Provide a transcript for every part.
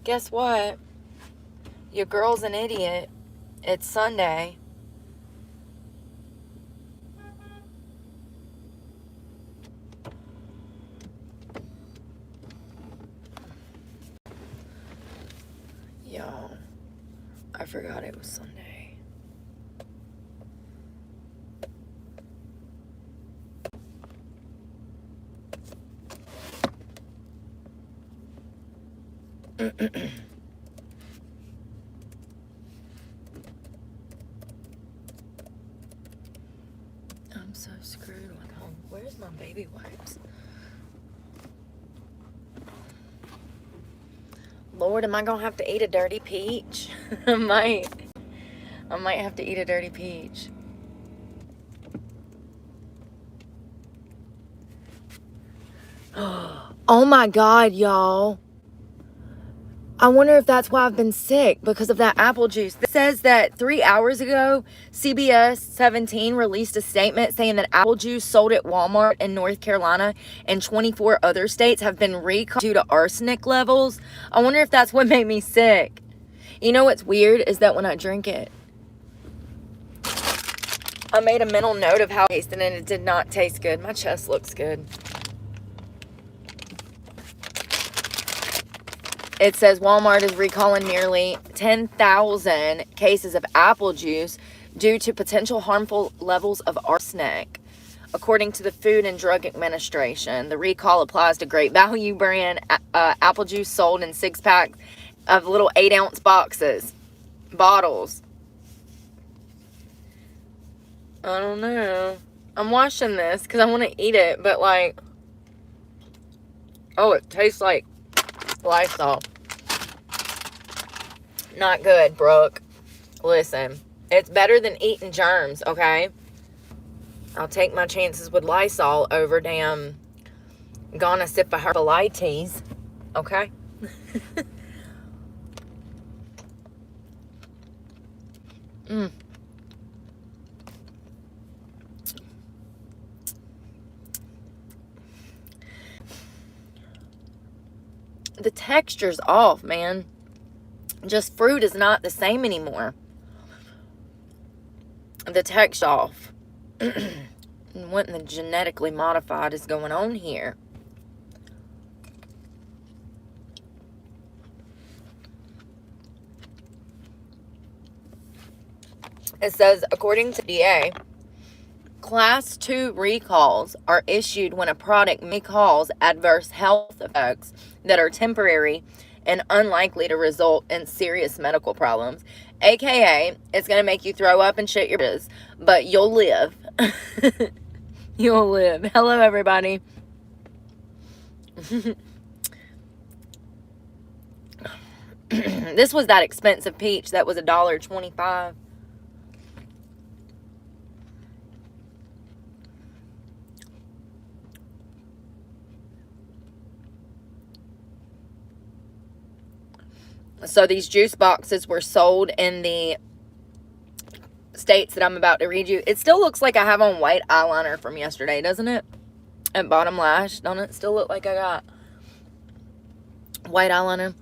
Guess what? Your girl's an idiot. It's Sunday. Y'all, I forgot it was Sunday. I'm so screwed with home. Where's my baby wipes? Lord, am I gonna have to eat a dirty peach? I might have to eat a dirty peach. Oh my God, y'all. I wonder if that's why I've been sick, because of that apple juice. It says that 3 hours ago, CBS 17 released a statement saying that apple juice sold at Walmart in North Carolina and 24 other states have been recalled due to arsenic levels. I wonder if that's what made me sick. You know what's weird is that when I drink it, I made a mental note of how it tasted and it did not taste good. My chest looks good. It says Walmart is recalling nearly 10,000 cases of apple juice due to potential harmful levels of arsenic. According to the Food and Drug Administration, the recall applies to Great Value brand apple juice sold in 6-pack of little 8-ounce bottles. I don't know. I'm watching this because I want to eat it, but like, oh, it tastes like Lysol. Not good, Brooke. Listen, it's better than eating germs, okay? I'll take my chances with Lysol over damn gonna sip of Herbalites, okay? The texture's off, man. Just fruit is not the same anymore. The texture's off. What in the genetically modified is going on here? It says, according to DA, Class 2 recalls are issued when a product may cause adverse health effects that are temporary and unlikely to result in serious medical problems. AKA, it's going to make you throw up and shit your biz, but you'll live. You'll live. Hello, everybody. This was that expensive peach that was $1.25. So these juice boxes were sold in the states that I'm about to read you. It still looks like I have on white eyeliner from yesterday, doesn't it? At bottom lash, don't it still look like I got white eyeliner?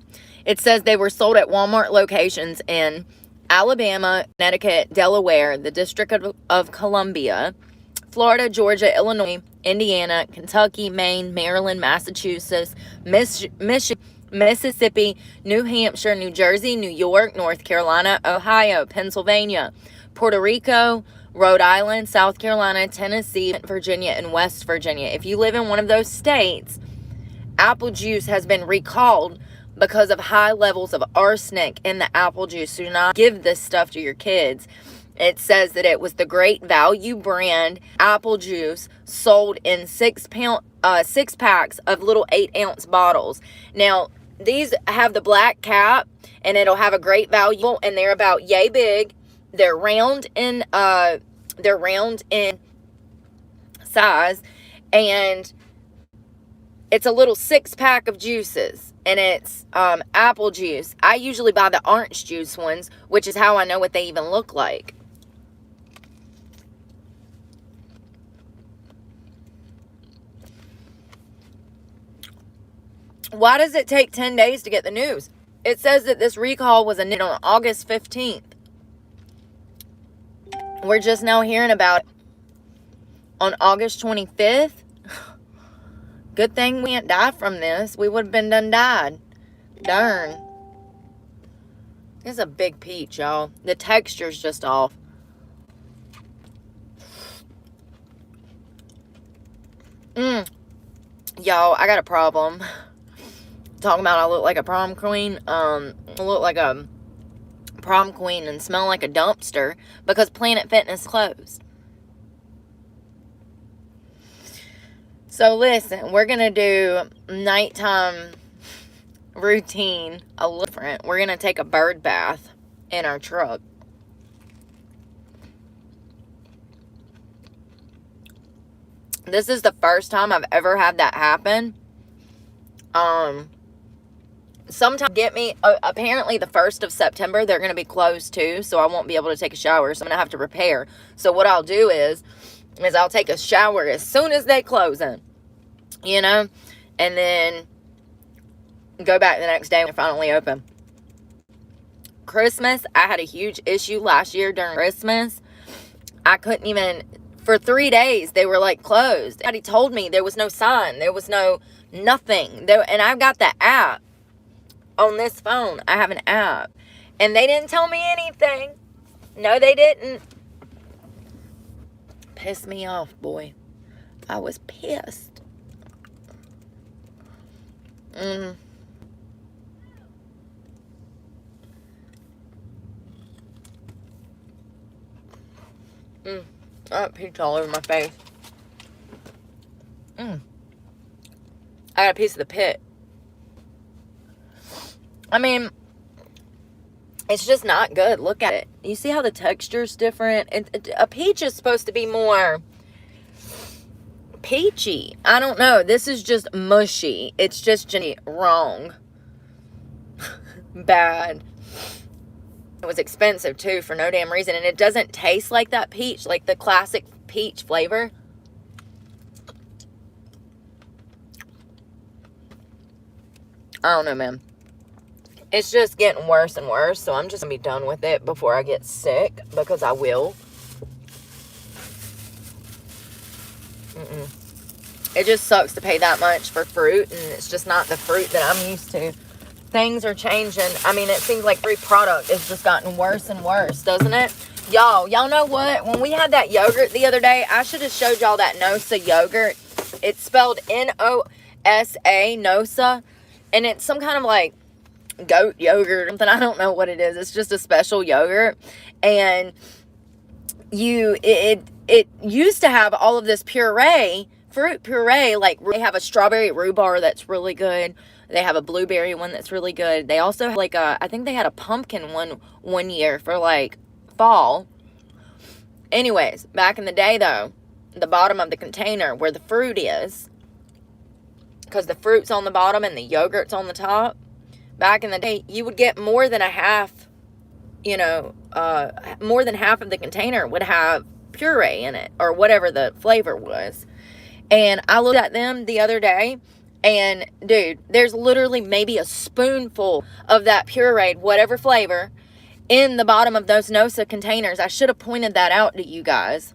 It says they were sold at Walmart locations in Alabama, Connecticut, Delaware, the District of Columbia, Florida, Georgia, Illinois, Indiana, Kentucky, Maine, Maryland, Massachusetts, Michigan, Mississippi, New Hampshire, New Jersey, New York, North Carolina, Ohio, Pennsylvania, Puerto Rico, Rhode Island, South Carolina, Tennessee, Virginia, and West Virginia. If you live in one of those states, apple juice has been recalled because of high levels of arsenic in the apple juice. Do not give this stuff to your kids. It says that it was the Great Value brand apple juice sold in 6 packs of little 8-ounce bottles. Now, these have the black cap, and it'll have a Great Value, and they're about yay big. They're round in size, and it's a little 6-pack of juices, and it's apple juice. I usually buy the orange juice ones, which is how I know what they even look like. Why does it take 10 days to get the news? It says that this recall was initiated on August 15th. We're just now hearing about it on August 25th. Good thing we didn't die from this. We would have been done died. Darn. It's a big peach, y'all. The texture's just off. Y'all, I got a problem. Talking about I look like a prom queen. I look like a prom queen and smell like a dumpster because Planet Fitness closed. So listen, we're going to do nighttime routine a little different. We're going to take a bird bath in our truck. This is the first time I've ever had that happen. Sometime get me, apparently the 1st of September, they're going to be closed too, so I won't be able to take a shower, so I'm going to have to repair. So what I'll do is I'll take a shower as soon as they close in, you know, and then go back the next day when they're finally open. Christmas, I had a huge issue last year during Christmas. I couldn't even, for 3 days, they were like closed. Somebody told me there was no sign, there was no nothing there, and I've got the app on this phone. I have an app, and they didn't tell me anything. No, they didn't. Pissed me off, boy. I was pissed. I got peach all over my face. I got a piece of the pit. I mean, it's just not good. Look at it. You see how the texture's different? A peach is supposed to be more peachy. I don't know. This is just mushy. It's just wrong. Bad. It was expensive too for no damn reason. And it doesn't taste like that peach, like the classic peach flavor. I don't know, man. It's just getting worse and worse, so I'm just going to be done with it before I get sick, because I will. It just sucks to pay that much for fruit, and it's just not the fruit that I'm used to. Things are changing. I mean, it seems like every product has just gotten worse and worse, doesn't it? Y'all know what? When we had that yogurt the other day, I should have showed y'all that Noosa yogurt. It's spelled N-O-S-A, Noosa, and it's some kind of like goat yogurt or something. I don't know what it is. It's just a special yogurt, and it used to have all of this puree, fruit puree. Like, they have a strawberry rhubarb that's really good. They have a blueberry one that's really good. They also have like I think they had a pumpkin one year for like fall. Anyways, back in the day though, the bottom of the container where the fruit is, because the fruit's on the bottom and the yogurt's on the top, back in the day, you would get more than a half, more than half of the container would have puree in it, or whatever the flavor was. And I looked at them the other day, and dude, there's literally maybe a spoonful of that pureed, whatever flavor, in the bottom of those Noosa containers. I should have pointed that out to you guys.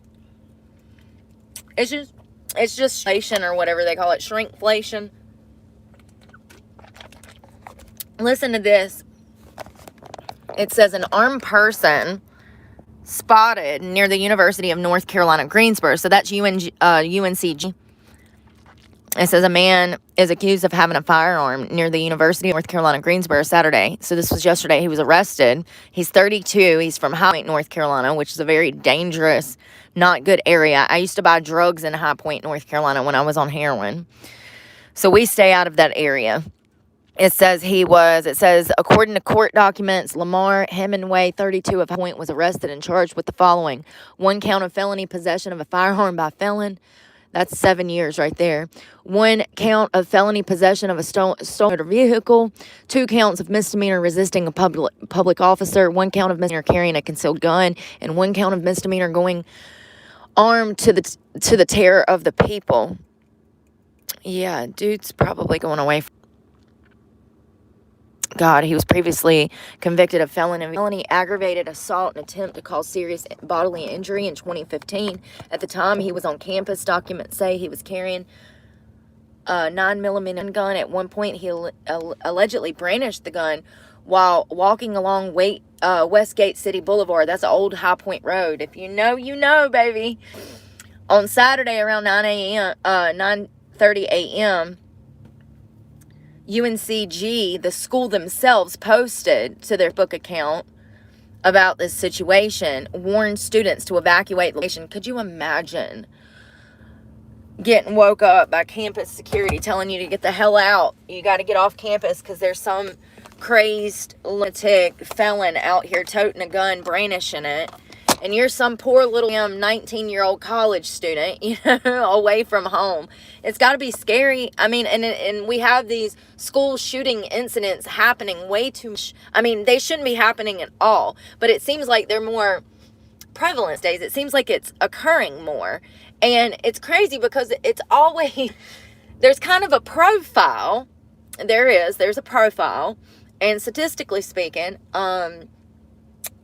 It's just inflation, or whatever they call it, shrinkflation. Listen to this. It says an armed person spotted near the University of North Carolina, Greensboro. So that's UNCG. It says a man is accused of having a firearm near the University of North Carolina, Greensboro, Saturday. So this was yesterday. He was arrested. He's 32. He's from High Point, North Carolina, which is a very dangerous, not good area. I used to buy drugs in High Point, North Carolina when I was on heroin. So we stay out of that area. It says according to court documents, Lamar Hemingway, 32 of High Point, was arrested and charged with the following: 1 count of felony possession of a firearm by felon. That's 7 years right there. 1 count of felony possession of a stolen motor vehicle. 2 counts of misdemeanor resisting a public officer. 1 count of misdemeanor carrying a concealed gun, and 1 count of misdemeanor going armed to the terror of the people. Yeah, dude's probably going away. God, he was previously convicted of felony aggravated assault and attempt to cause serious bodily injury in 2015. At the time, he was on campus. Documents say he was carrying a 9mm gun. At one point, he allegedly brandished the gun while walking along Westgate City Boulevard. That's an old High Point Road. If you know, you know, baby. On Saturday around 9:30 a.m., UNCG, the school themselves, posted to their Facebook account about this situation, warned students to evacuate the location. Could you imagine getting woke up by campus security telling you to get the hell out? You got to get off campus because there's some crazed lunatic felon out here toting a gun, brandishing it. And you're some poor little 19-year-old college student, you know, away from home. It's got to be scary. I mean, and we have these school shooting incidents happening way too much. I mean, they shouldn't be happening at all. But it seems like they're more prevalent these days. It seems like it's occurring more. And it's crazy because it's always, there's kind of a profile. There's a profile. And statistically speaking,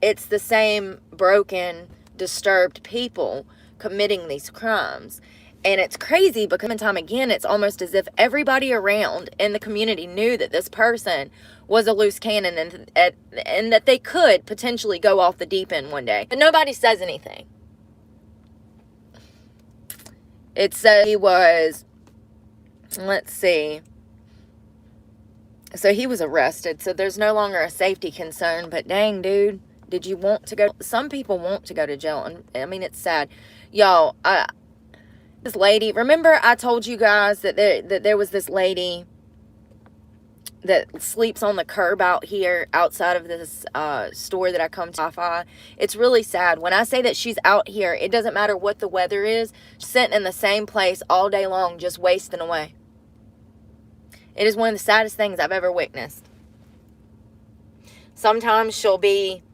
it's the same broken, disturbed people committing these crimes. And it's crazy because time and time again, it's almost as if everybody around in the community knew that this person was a loose cannon and that they could potentially go off the deep end one day. But nobody says anything. It says he was, let's see. So he was arrested. So there's no longer a safety concern. But dang, dude. Did you want to go? Some people want to go to jail. And I mean, it's sad. Y'all, this lady, remember I told you guys that there was this lady that sleeps on the curb out here outside of this store that I come to. Wi-Fi. It's really sad. When I say that she's out here, it doesn't matter what the weather is. She's sitting in the same place all day long, just wasting away. It is one of the saddest things I've ever witnessed. Sometimes she'll be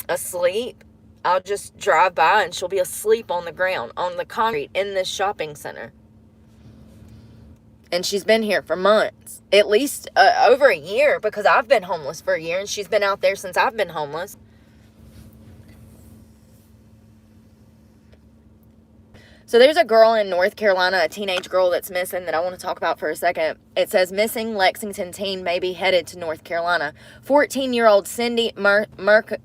asleep. I'll just drive by and she'll be asleep on the ground, on the concrete in this shopping center. And she's been here for months, at least over a year, because I've been homeless for a year and she's been out there since I've been homeless. So there's a girl in North Carolina, a teenage girl that's missing that I want to talk about for a second. It says missing Lexington teen may be headed to North Carolina. 14-year-old Cindy Merca,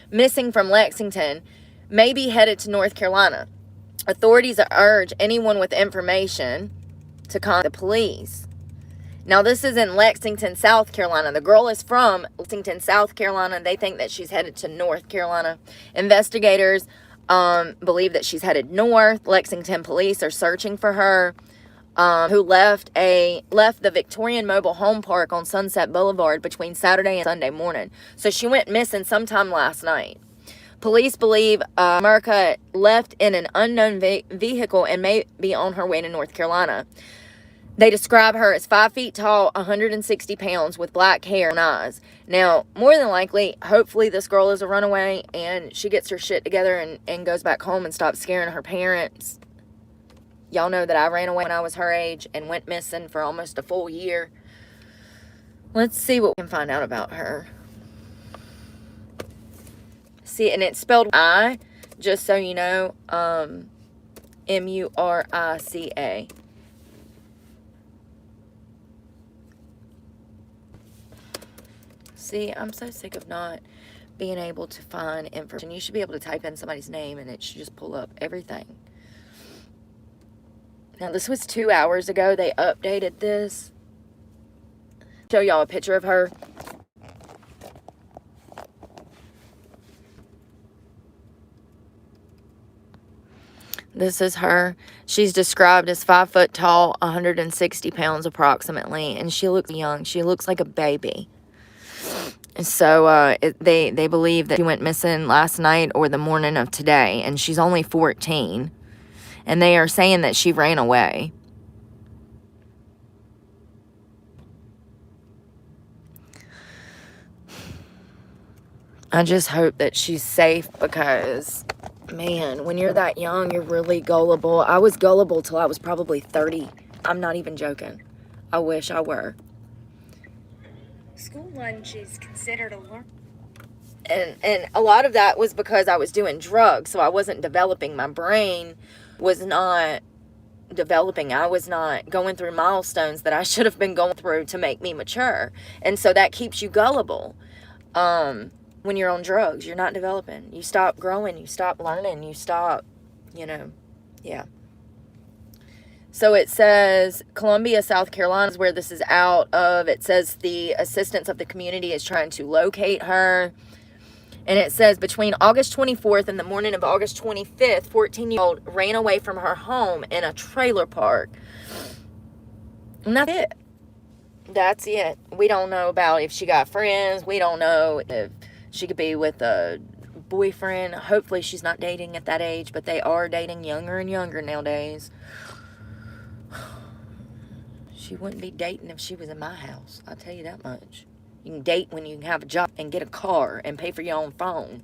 missing from Lexington, may be headed to North Carolina. Authorities urge anyone with information to contact the police. Now, this is in Lexington, South Carolina. The girl is from Lexington, South Carolina. They think that she's headed to North Carolina. Investigators believe that she's headed north. Lexington police are searching for her, who left the Victorian Mobile Home Park on Sunset Boulevard between Saturday and Sunday morning. So she went missing sometime last night. Police believe Merca left in an unknown vehicle and may be on her way to North Carolina. They describe her as 5 feet tall, 160 pounds, with black hair and eyes. Now, more than likely, hopefully this girl is a runaway and she gets her shit together and goes back home and stops scaring her parents. Y'all know that I ran away when I was her age and went missing for almost a full year. Let's see what we can find out about her. See, and it's spelled I, just so you know, M-U-R-I-C-A. See, I'm so sick of not being able to find information. You should be able to type in somebody's name and it should just pull up everything. Now, this was 2 hours ago. They updated this. Show y'all a picture of her. This is her. She's described as 5 foot tall, 160 pounds approximately, and she looks young. She looks like a baby. So they believe that she went missing last night or the morning of today, and she's only 14. And they are saying that she ran away. I just hope that she's safe because, man, when you're that young, you're really gullible. I was gullible till I was probably 30. I'm not even joking. I wish I were. School lunch is considered a lunch. And a lot of that was because I was doing drugs, so I wasn't developing. My brain was not developing. I was not going through milestones that I should have been going through to make me mature. And so that keeps you gullible. When you're on drugs, you're not developing. You stop growing, you stop learning, you stop, yeah. So it says Columbia, South Carolina is where this is out of. It says the assistance of the community is trying to locate her. And it says between August 24th and the morning of August 25th, 14-year-old ran away from her home in a trailer park. And that's it. That's it. We don't know about if she got friends. We don't know if she could be with a boyfriend. Hopefully she's not dating at that age, but they are dating younger and younger nowadays. She wouldn't be dating if she was in my house. I'll tell you that much. You can date when you can have a job and get a car and pay for your own phone.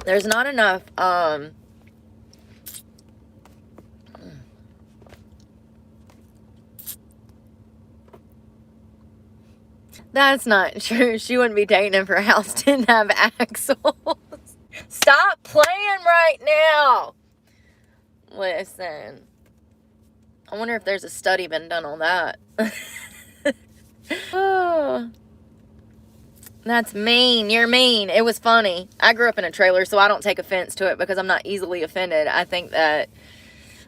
There's not enough that's not true. She wouldn't be dating if her house didn't have axles. Stop playing right now. Listen. I wonder if there's a study been done on that. Oh, that's mean. You're mean. It was funny. I grew up in a trailer, so I don't take offense to it because I'm not easily offended. I think that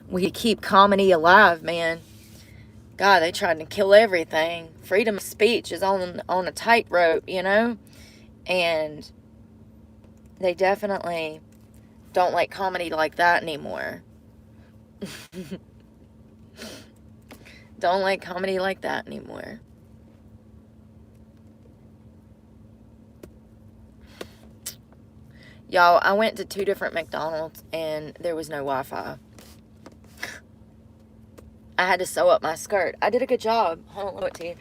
we keep comedy alive, man. God, they tried to kill everything. Freedom of speech is on a tightrope, and they definitely don't like comedy like that anymore. Don't like comedy like that anymore. Y'all, I went to 2 different McDonald's and there was no Wi-Fi. I had to sew up my skirt. I did a good job. Hold on, let me look to you.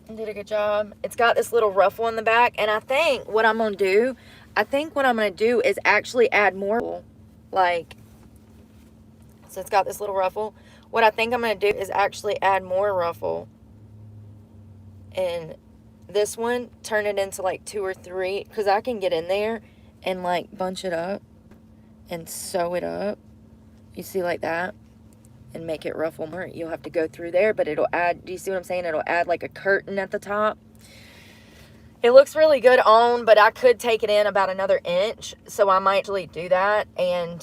I did a good job. It's got this little ruffle in the back, and I think what I'm going to do is actually add more, so it's got this little ruffle. What I think I'm going to do is actually add more ruffle. And this one, turn it into 2 or 3, because I can get in there and bunch it up and sew it up. You see, like that, and make it ruffle more. You'll have to go through there, but it'll add, do you see what I'm saying? It'll add a curtain at the top. It looks really good on, but I could take it in about another inch, so I might actually do that. And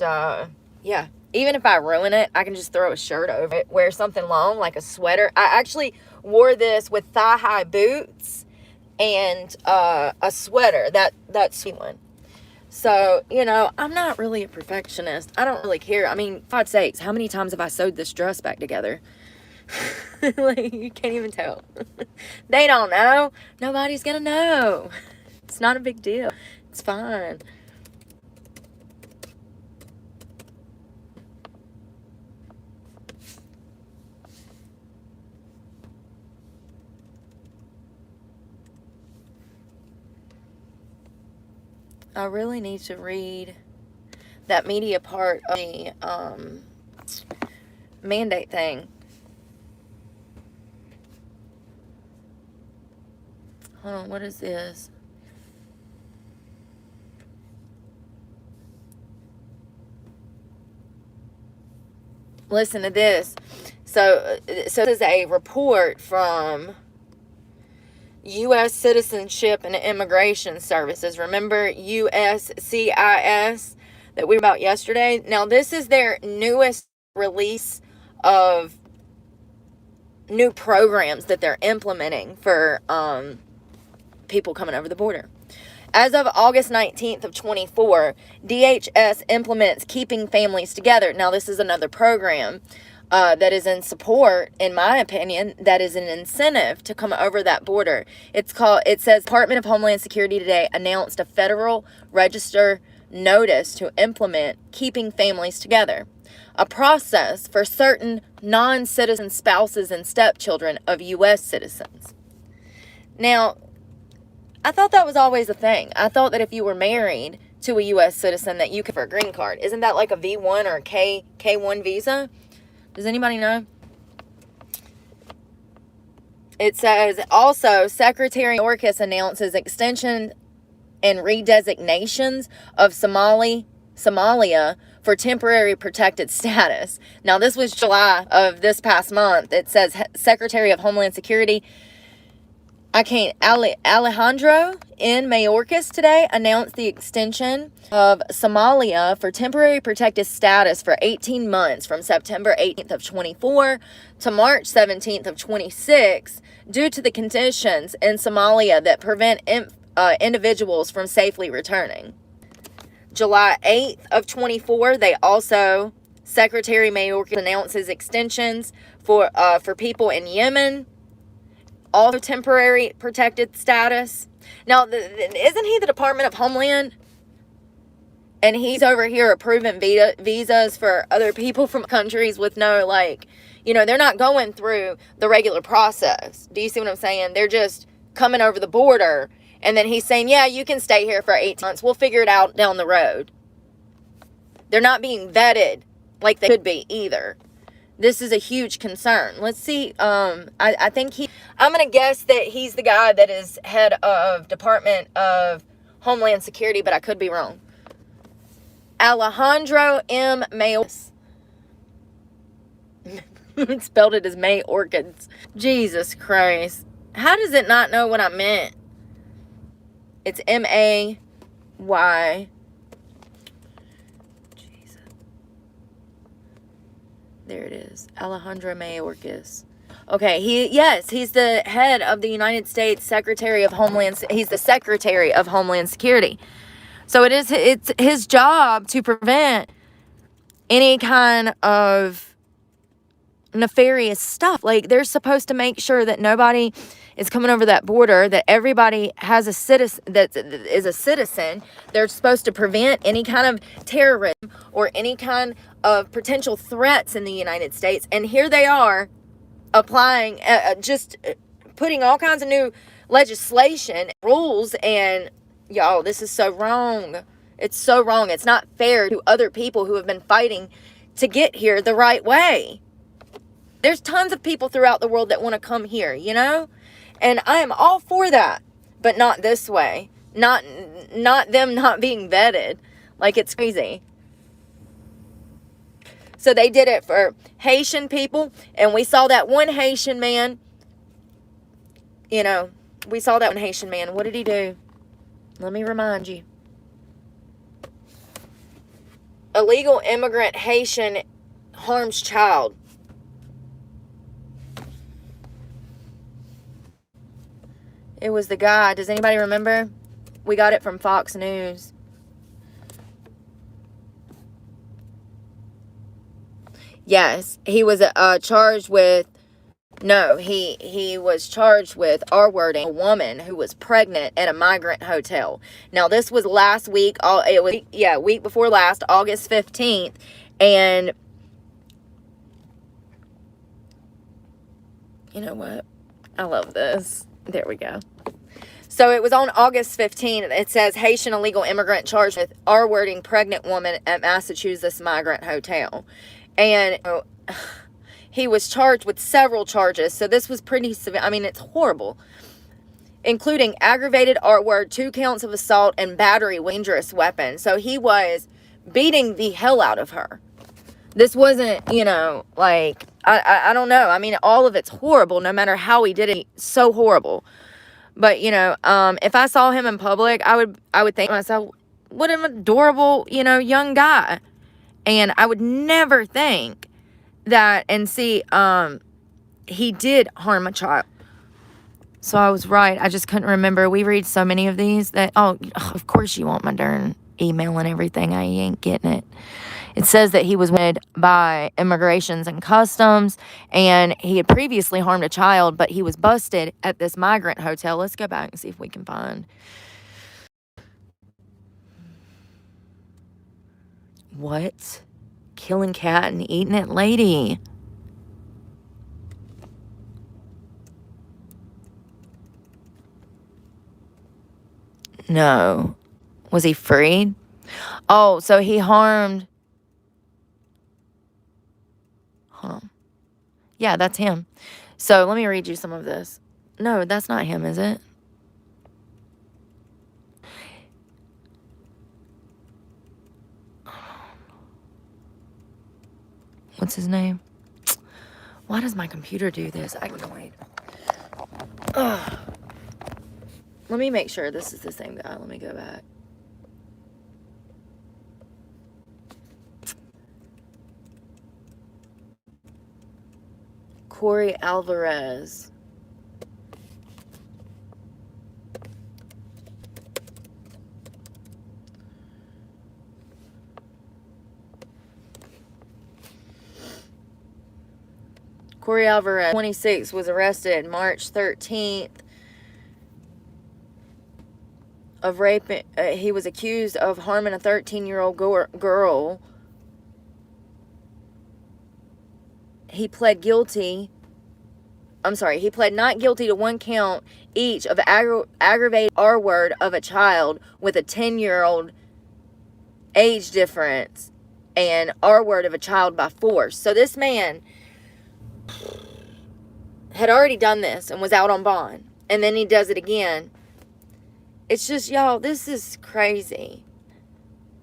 yeah, even if I ruin it, I can just throw a shirt over it, wear something long like a sweater. I actually wore this with thigh-high boots and a sweater, that sweet one. So, I'm not really a perfectionist. I don't really care. I mean, for God's sakes, how many times have I sewed this dress back together? You can't even tell. They don't know. Nobody's gonna know. It's not a big deal. It's fine. I really need to read that media part of the mandate thing. Hold on, what is this? Listen to this. So this is a report from U.S. Citizenship and Immigration Services. Remember USCIS that we were about yesterday? Now, this is their newest release of new programs that they're implementing for people coming over the border. As of August 19th of 24, DHS implements Keeping Families Together. Now, this is another program that is in support, in my opinion, that is an incentive to come over that border. It says Department of Homeland Security today announced a Federal Register notice to implement Keeping Families Together, a process for certain non-citizen spouses and stepchildren of U.S. citizens. Now, I thought that was always a thing. I thought that if you were married to a U.S. citizen that you could for a green card. Isn't that like a V1 or a K1 visa? Does anybody know? It says also Secretary Mayorkas announces extension and redesignations of Somalia for temporary protected status. Now, this was July of this past month. It says Secretary of Homeland Security Alejandro N. Mayorkas today announced the extension of Somalia for temporary protected status for 18 months from September 18th of 24 to March 17th of 26 due to the conditions in Somalia that prevent individuals from safely returning. July 8th of 24, Secretary Mayorkas announces extensions for people in Yemen, also temporary protected status. Now, isn't he the Department of Homeland? And he's over here approving visas for other people from countries with no, like, they're not going through the regular process. Do you see what I'm saying? They're just coming over the border. And then he's saying, yeah, you can stay here for 18 months. We'll figure it out down the road. They're not being vetted like they could be either. This is a huge concern. Let's see. I think I'm going to guess that he's the guy that is head of Department of Homeland Security, but I could be wrong. Alejandro M. Mayorkas. Spelled it as Mayorkas. Jesus Christ. How does it not know what I meant? It's M-A-Y. Jesus. There it is. Alejandro Mayorkas. Okay, he's the head of the United States Secretary of Homeland. He's the Secretary of Homeland Security. So it's his job to prevent any kind of nefarious stuff. Like, they're supposed to make sure that nobody is coming over that border, that everybody has a citizen that is a citizen. They're supposed to prevent any kind of terrorism or any kind of potential threats in the United States. And here they are applying, just putting all kinds of new legislation, rules, and y'all, this is so wrong. It's so wrong. It's not fair to other people who have been fighting to get here the right way. There's tons of people throughout the world that want to come here, And I am all for that, but not this way. Not them not being vetted. Like, it's crazy. So they did it for Haitian people, and we saw that one Haitian man. We saw that one Haitian man. What did he do? Let me remind you. Illegal immigrant Haitian harms child. It was the guy. Does anybody remember? We got it from Fox News. Yes, he was charged with. No, he was charged with R-wording a woman who was pregnant at a migrant hotel. Now, this was last week. Week before last, August 15th, and you know what? I love this. There we go. So it was on August 15th. It says Haitian illegal immigrant charged with R-wording pregnant woman at Massachusetts migrant hotel. And he was charged with several charges. So this was pretty severe. I mean, it's horrible. Including aggravated R-word, 2 counts of assault, and battery with dangerous weapon. So he was beating the hell out of her. This wasn't, like, I don't know. I mean, all of it's horrible, no matter how he did it. So horrible. But, if I saw him in public, I would think to myself, what an adorable, young guy. And I would never think that, and see, he did harm a child. So I was right. I just couldn't remember. We read so many of these that, of course you want my darn email and everything. I ain't getting it. It says that he was wanted by Immigrations and Customs, and he had previously harmed a child, but he was busted at this migrant hotel. Let's go back and see if we can find. What? Killing cat and eating it lady. No. Was he freed? Oh, so he harmed. Hold on. Yeah, that's him. So let me read you some of this. No, that's not him, is it? What's his name? Why does my computer do this? I can wait. Ugh. Let me make sure this is the same guy. Let me go back. Corey Alvarez. Corey Alvarez, 26, was arrested March 13th of raping. He was accused of harming a 13-year-old girl. He pled guilty. He pled not guilty to 1 count each of aggravated R-word of a child with a 10-year-old age difference and R-word of a child by force. So this man had already done this and was out on bond, and then he does it again. It's just, y'all, this is crazy.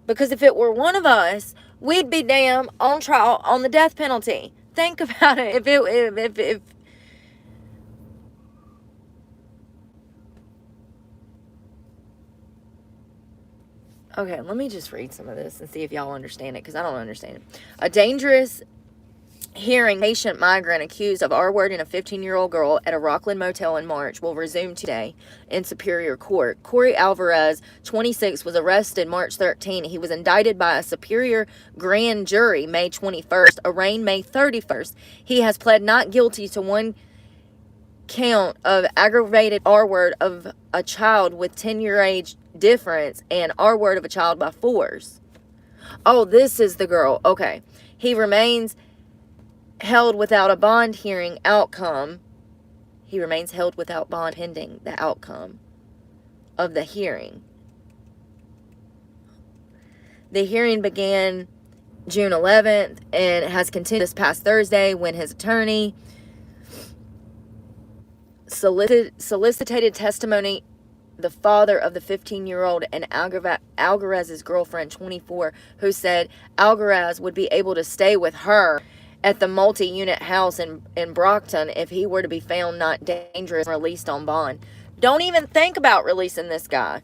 Because if it were one of us, we'd be damn on trial on the death penalty. Think about it. If okay, let me just read some of this and see if y'all understand it, because I don't understand it. A dangerous hearing patient migrant accused of R-wording a 15-year-old girl at a Rockland motel in March will resume today in Superior Court. Corey Alvarez, 26, was arrested March 13. He was indicted by a Superior grand jury May 21st, arraigned May 31st. He has pled not guilty to 1 count of aggravated R-word of a child with 10-year age difference and R-word of a child by force. Oh, this is the girl. Okay. He remains held without a bond hearing outcome. He remains held without bond pending the outcome of the hearing. The hearing began June 11th and has continued this past Thursday when his attorney solicited testimony. The father of the 15-year-old and Alvarez's girlfriend, 24, who said Alvarez would be able to stay with her at the multi-unit house in Brockton if he were to be found not dangerous and released on bond. Don't even think about releasing this guy.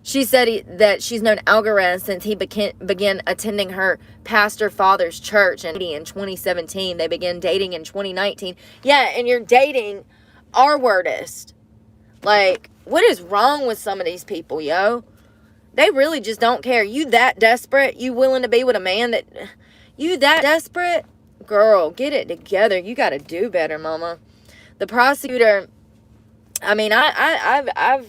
She said that she's known Alvarez since he began attending her pastor father's church in 2017. They began dating in 2019. Yeah, and you're dating R-wordist. Like, what is wrong with some of these people, yo? They really just don't care. You that desperate? You willing to be with a man that... You that desperate? Girl, get it together. You got to do better, mama. The prosecutor... I mean, I've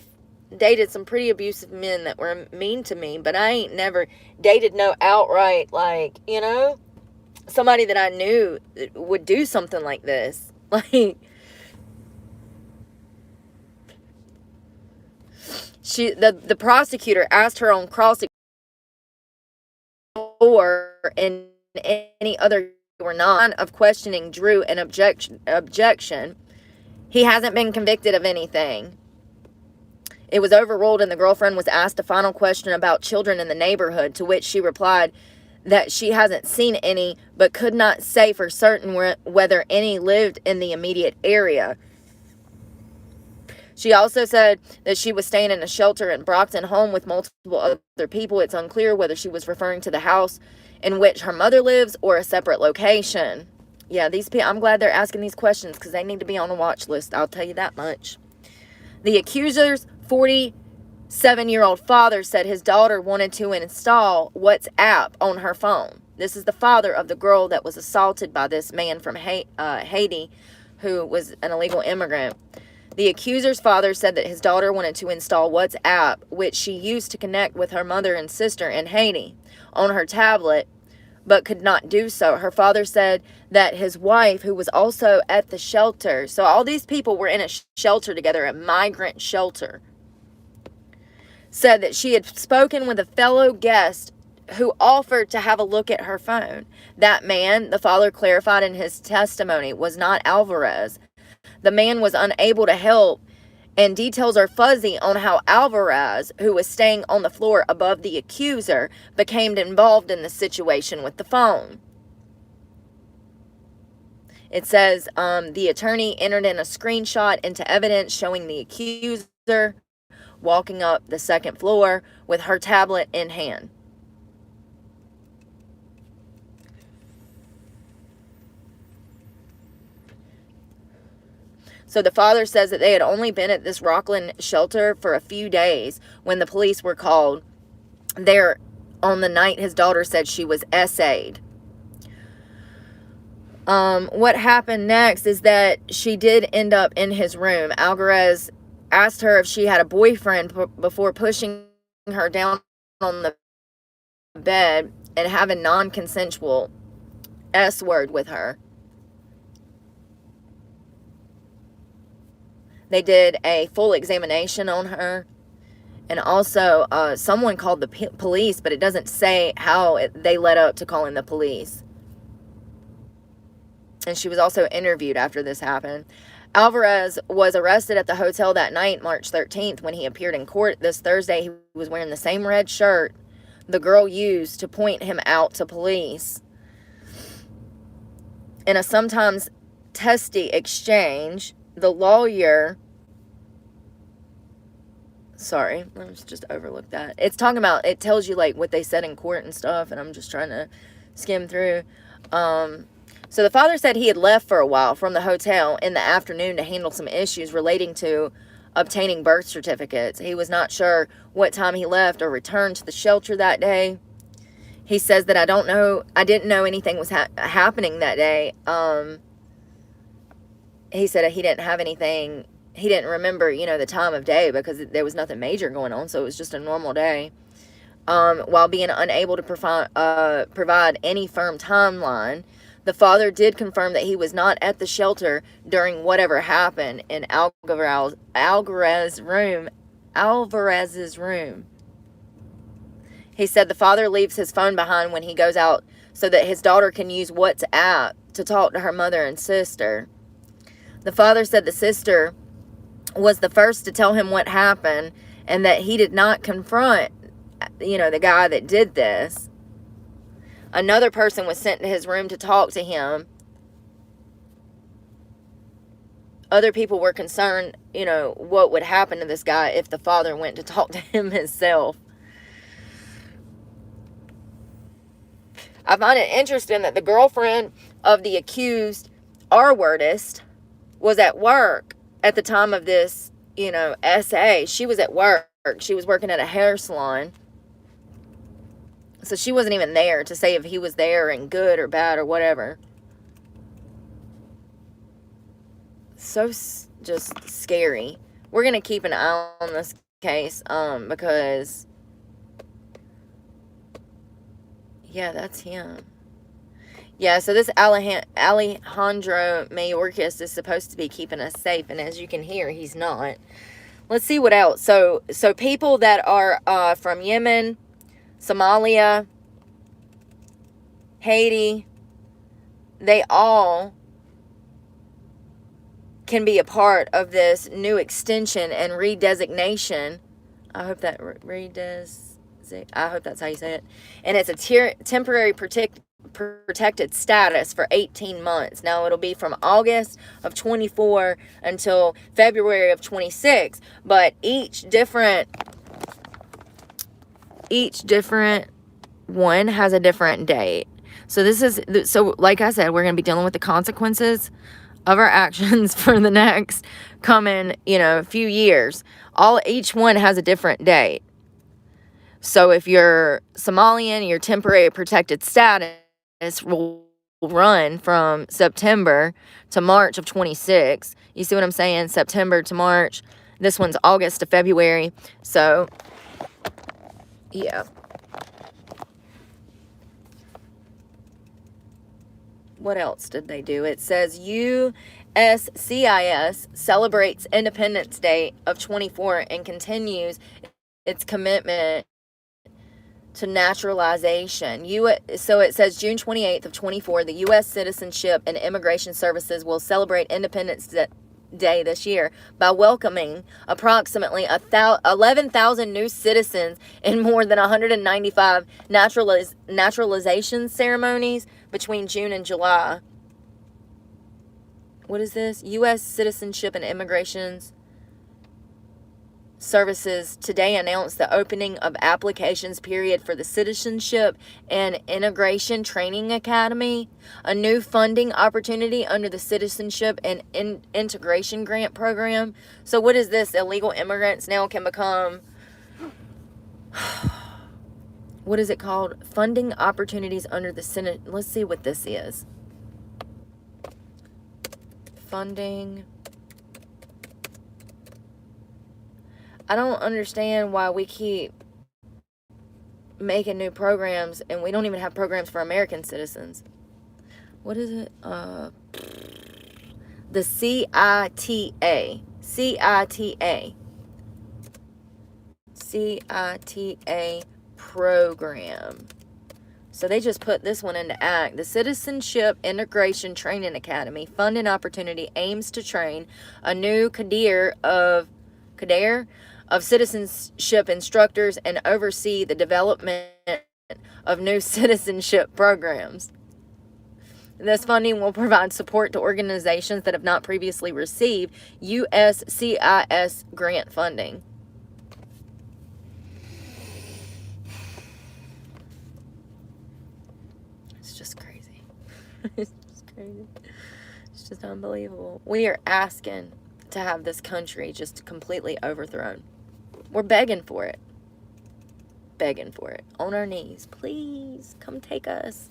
dated some pretty abusive men that were mean to me, but I ain't never dated no outright, like, you know, somebody that I knew would do something like this. Like... The prosecutor asked her on cross or in any other or not of questioning drew an objection. He hasn't been convicted of anything. It was overruled and the girlfriend was asked a final question about children in the neighborhood, to which she replied that she hasn't seen any but could not say for certain whether any lived in the immediate area. She also said that she was staying in a shelter in Brockton home with multiple other people. It's unclear whether she was referring to the house in which her mother lives or a separate location. Yeah, these people, I'm glad they're asking these questions because they need to be on a watch list. I'll tell you that much. The accuser's 47-year-old father said his daughter wanted to install WhatsApp on her phone. This is the father of the girl that was assaulted by this man from Haiti, who was an illegal immigrant. The accuser's father said that his daughter wanted to install WhatsApp, which she used to connect with her mother and sister in Haiti, on her tablet, but could not do so. Her father said that his wife, who was also at the shelter, so all these people were in a shelter together, a migrant shelter, said that she had spoken with a fellow guest who offered to have a look at her phone. That man, the father clarified in his testimony, was not Alvarez. The man was unable to help, and details are fuzzy on how Alvarez, who was staying on the floor above the accuser, became involved in the situation with the phone. It says the attorney entered in a screenshot into evidence showing the accuser walking up the second floor with her tablet in hand. So the father says that they had only been at this Rockland shelter for a few days when the police were called there on the night his daughter said she was essayed. What happened next is that she did end up in his room. Alvarez asked her if she had a boyfriend before pushing her down on the bed and having non-consensual S-word with her. They did a full examination on her. And also, someone called the police, but it doesn't say how they led up to calling the police. And she was also interviewed after this happened. Alvarez was arrested at the hotel that night, March 13th, when he appeared in court this Thursday. He was wearing the same red shirt the girl used to point him out to police. In a sometimes testy exchange, the lawyer... Sorry, let's just overlook that. It's talking about, it tells you like what they said in court and stuff, and I'm just trying to skim through. So the father said he had left for a while from the hotel in the afternoon to handle some issues relating to obtaining birth certificates. He was not sure what time he left or returned to the shelter that day. He says that I didn't know anything was happening that day. He said he didn't have anything. He didn't remember, the time of day because there was nothing major going on. So it was just a normal day. While being unable to provide any firm timeline, the father did confirm that he was not at the shelter during whatever happened in Alvarez's room. He said the father leaves his phone behind when he goes out so that his daughter can use WhatsApp to talk to her mother and sister. The father said the sister was the first to tell him what happened and that he did not confront, the guy that did this. Another person was sent to his room to talk to him. Other people were concerned, what would happen to this guy if the father went to talk to him himself. I find it interesting that the girlfriend of the accused R-wordist was at work at the time of this, essay. She was at work. She was working at a hair salon. So she wasn't even there to say if he was there and good or bad or whatever. So just scary. We're going to keep an eye on this case because, yeah, that's him. Yeah, so this Alejandro Mayorkas is supposed to be keeping us safe, and as you can hear, he's not. Let's see what else. So people that are from Yemen, Somalia, Haiti, they all can be a part of this new extension and redesignation. I hope that I hope that's how you say it. And it's a temporary protected status for 18 months. Now it'll be from August of 24 until February of 26, but each different one has a different date. So like I said, we're going to be dealing with the consequences of our actions for the next coming, few years. Each one has a different date. So if you're Somalian, your temporary protected status will run from September to March of 26. You see what I'm saying? September to March. This one's August to February. So, yeah. What else did they do? It says USCIS celebrates Independence Day of 24 and continues its commitment to naturalization. So it says June 28th of 24, the U.S. Citizenship and Immigration Services will celebrate Independence Day this year by welcoming approximately 11,000 new citizens in more than 195 naturalization ceremonies between June and July. What is this? U.S. Citizenship and Immigration Services today announced the opening of applications period for the Citizenship and Integration Training Academy, a new funding opportunity under the Citizenship and Integration Grant Program. So what is this? Illegal immigrants now can become, what is it called? Funding opportunities under the Senate. Let's see what this is. Funding. I don't understand why we keep making new programs and we don't even have programs for American citizens. What is it? The CITA. CITA program. So they just put this one into act. The Citizenship Integration Training Academy funding opportunity aims to train a new cadre of citizenship instructors and oversee the development of new citizenship programs. This funding will provide support to organizations that have not previously received USCIS grant funding. It's just crazy. It's just crazy. It's just unbelievable. We are asking to have this country just completely overthrown. We're begging for it. Begging for it. On our knees. Please, come take us.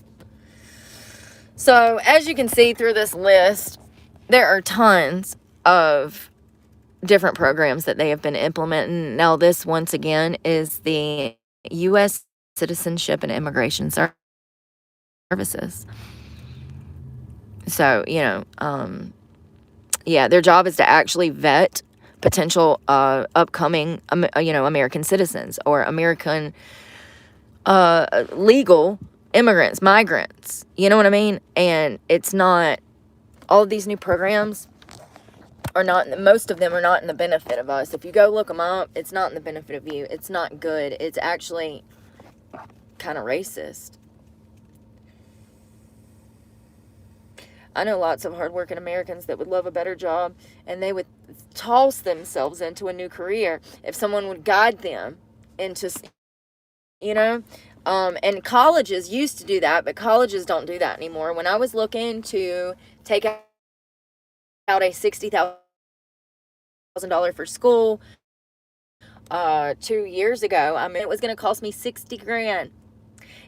So, as you can see through this list, there are tons of different programs that they have been implementing. Now, this, once again, is the U.S. Citizenship and Immigration Services. So, yeah, their job is to actually vet potential upcoming, American citizens or American legal immigrants, migrants. You know what I mean? And it's not, all of these new programs are not, most of them are not in the benefit of us. If you go look them up, it's not in the benefit of you. It's not good. It's actually kind of racist. I know lots of hardworking Americans that would love a better job, and they would toss themselves into a new career if someone would guide them into, and colleges used to do that, but colleges don't do that anymore. When I was looking to take out a $60,000 for school 2 years ago, it was going to cost me $60,000.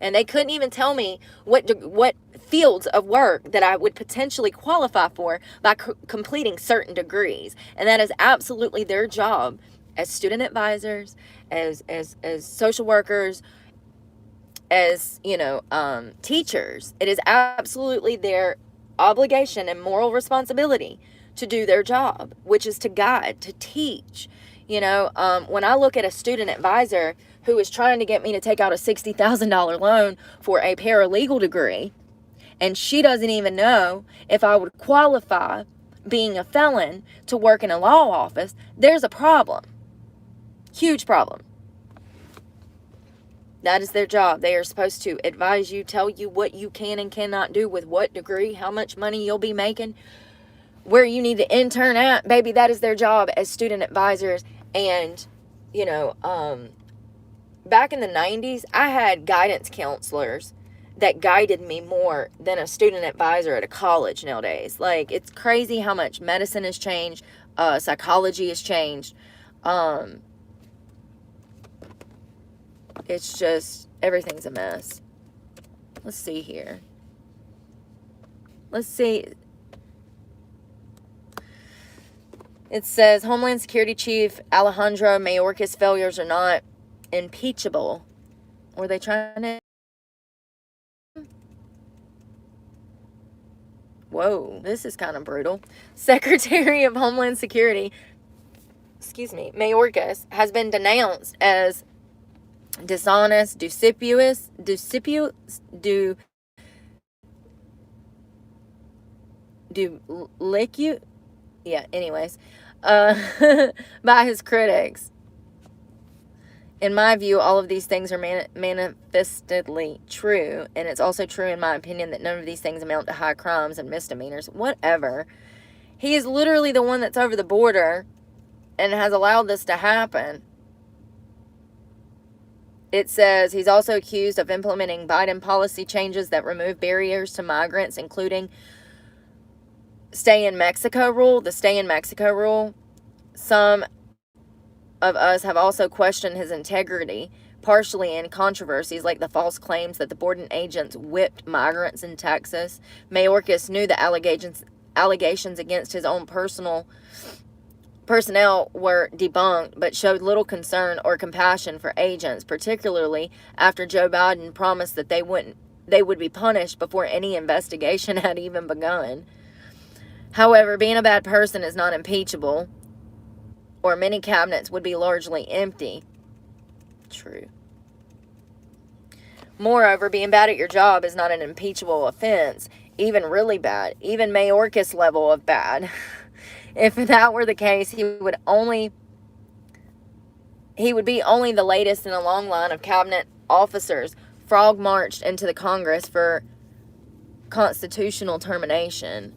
And they couldn't even tell me what fields of work that I would potentially qualify for by completing certain degrees. And that is absolutely their job as student advisors, as social workers, as, teachers. It is absolutely their obligation and moral responsibility to do their job, which is to guide, to teach. When I look at a student advisor who is trying to get me to take out a $60,000 loan for a paralegal degree, and she doesn't even know if I would qualify, being a felon, to work in a law office, there's a problem. Huge problem. That is their job. They are supposed to advise you, tell you what you can and cannot do with what degree, how much money you'll be making, where you need to intern at. Baby, that is their job as student advisors. And, back in the 90s, I had guidance counselors that guided me more than a student advisor at a college nowadays. Like, it's crazy how much medicine has changed, psychology has changed. It's just, everything's a mess. Let's see here. Let's see. It says Homeland Security Chief Alejandro Mayorkas' failures are not impeachable. Were they trying to? Whoa, this is kind of brutal. Secretary of Homeland Security Mayorkas has been denounced as dishonest, duplicitous, by his critics. In my view, all of these things are manifestly true, and it's also true, in my opinion, that none of these things amount to high crimes and misdemeanors. Whatever. He is literally the one that's over the border and has allowed this to happen. It says he's also accused of implementing Biden policy changes that remove barriers to migrants, including the stay in Mexico rule. Some of us have also questioned his integrity, partially in controversies like the false claims that the border agents whipped migrants in Texas. Mayorkas knew the allegations against his own personnel were debunked, but showed little concern or compassion for agents, particularly after Joe Biden promised that they would be punished before any investigation had even begun. However, being a bad person is not impeachable, or many cabinets would be largely empty. True. Moreover, being bad at your job is not an impeachable offense, even really bad, even Mayorkas level of bad. If that were the case, he would be only the latest in a long line of cabinet officers frog marched into the Congress for constitutional termination.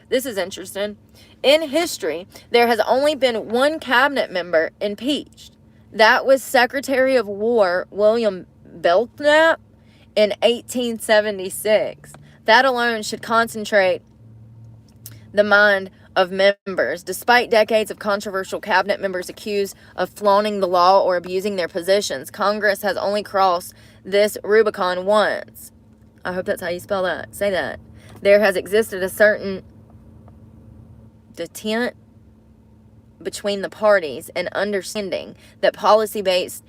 This is interesting. In history, there has only been one cabinet member impeached. That was Secretary of War William Belknap in 1876. That alone should concentrate the mind of members. Despite decades of controversial cabinet members accused of flaunting the law or abusing their positions, Congress has only crossed this Rubicon once. I hope that's how you spell that. Say that. There has existed a certain detente between the parties and understanding that policy-based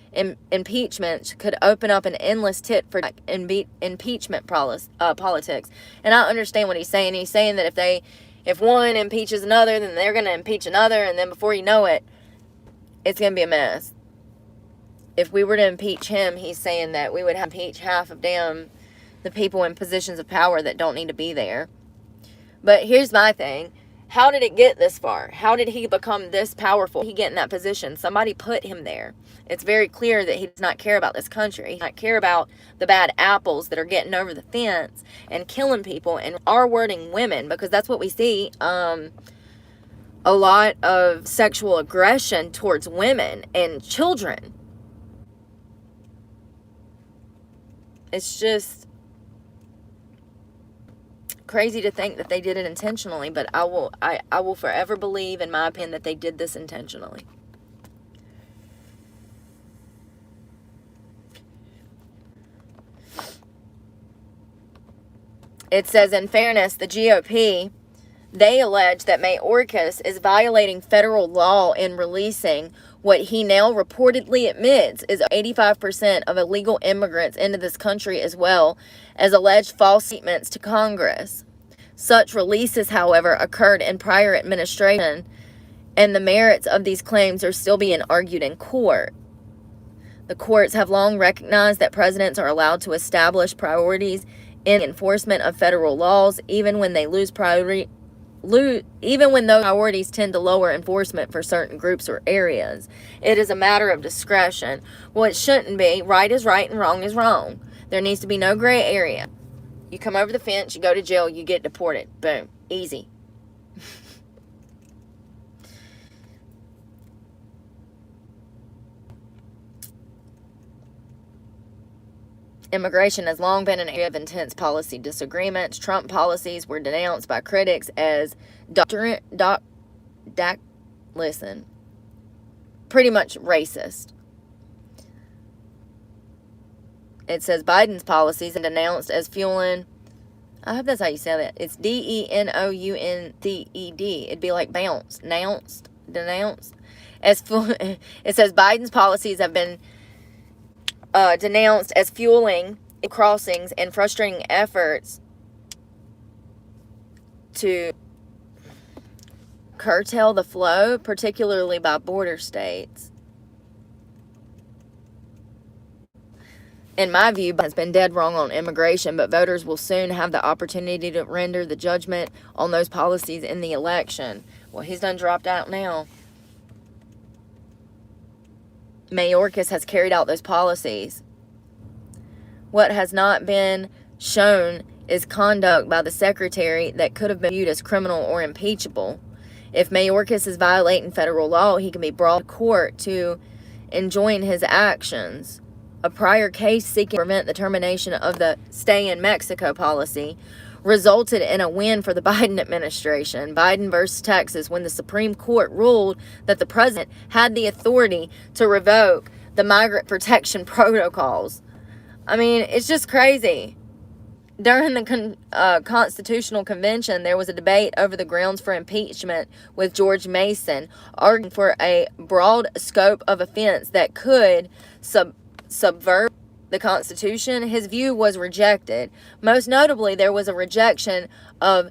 impeachment could open up an endless tit for impeachment politics. And I understand what he's saying. He's saying that if one impeaches another, then they're going to impeach another, and then before you know it, it's going to be a mess. If we were to impeach him, he's saying that we would impeach half of the people in positions of power that don't need to be there. But here's my thing. How did it get this far? How did he become this powerful? He get in that position. Somebody put him there. It's very clear that he does not care about this country. He does not care about the bad apples that are getting over the fence and killing people and R-wording women, because that's what we see. A lot of sexual aggression towards women and children. It's just crazy to think that they did it intentionally, but I will forever believe, in my opinion, that they did this intentionally. It says, in fairness, the GOP, they allege that Mayorkas is violating federal law in releasing what he now reportedly admits is 85% of illegal immigrants into this country, as well as alleged false statements to Congress. Such releases, however, occurred in prior administration, and the merits of these claims are still being argued in court. The courts have long recognized that presidents are allowed to establish priorities in enforcement of federal laws, even when they even when those priorities tend to lower enforcement for certain groups or areas. It is a matter of discretion. Well, it shouldn't be. Right is right and wrong is wrong. There needs to be no gray area. You come over the fence, you go to jail, you get deported. Boom. Easy. Immigration has long been an area of intense policy disagreements. Trump policies were denounced by critics as pretty much racist. It says Biden's policies and denounced as fueling, I hope that's how you say that. It's DENOUNCED. It'd be like bounce, denounced. It says Biden's policies have been denounced as fueling crossings and frustrating efforts to curtail the flow, particularly by border states. In my view, Biden has been dead wrong on immigration, but voters will soon have the opportunity to render the judgment on those policies in the election. Well, he's done dropped out now. Mayorkas has carried out those policies. What has not been shown is conduct by the secretary that could have been viewed as criminal or impeachable. If Mayorkas is violating federal law, he can be brought to court to enjoin his actions. A prior case seeking to prevent the termination of the Stay in Mexico policy resulted in a win for the Biden administration. Biden versus Texas, when the Supreme Court ruled that the president had the authority to revoke the migrant protection protocols. I mean, it's just crazy. During the Constitutional Convention, there was a debate over the grounds for impeachment, with George Mason arguing for a broad scope of offense that could subvert the Constitution. His view was rejected. Most notably, there was a rejection of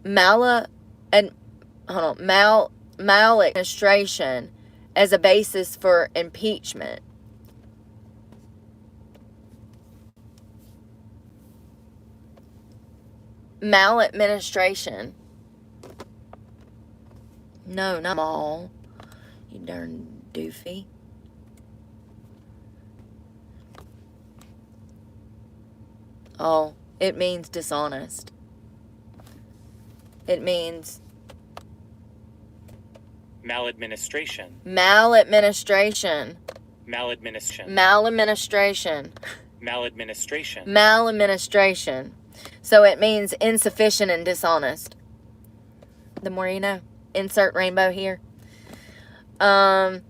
maladministration as a basis for impeachment. Maladministration. No, not mal. You darn doofy. Oh, it means dishonest. It means maladministration. Maladministration. Maladministration. Maladministration. Maladministration. Maladministration. So it means insufficient and dishonest. The more you know. Insert rainbow here. So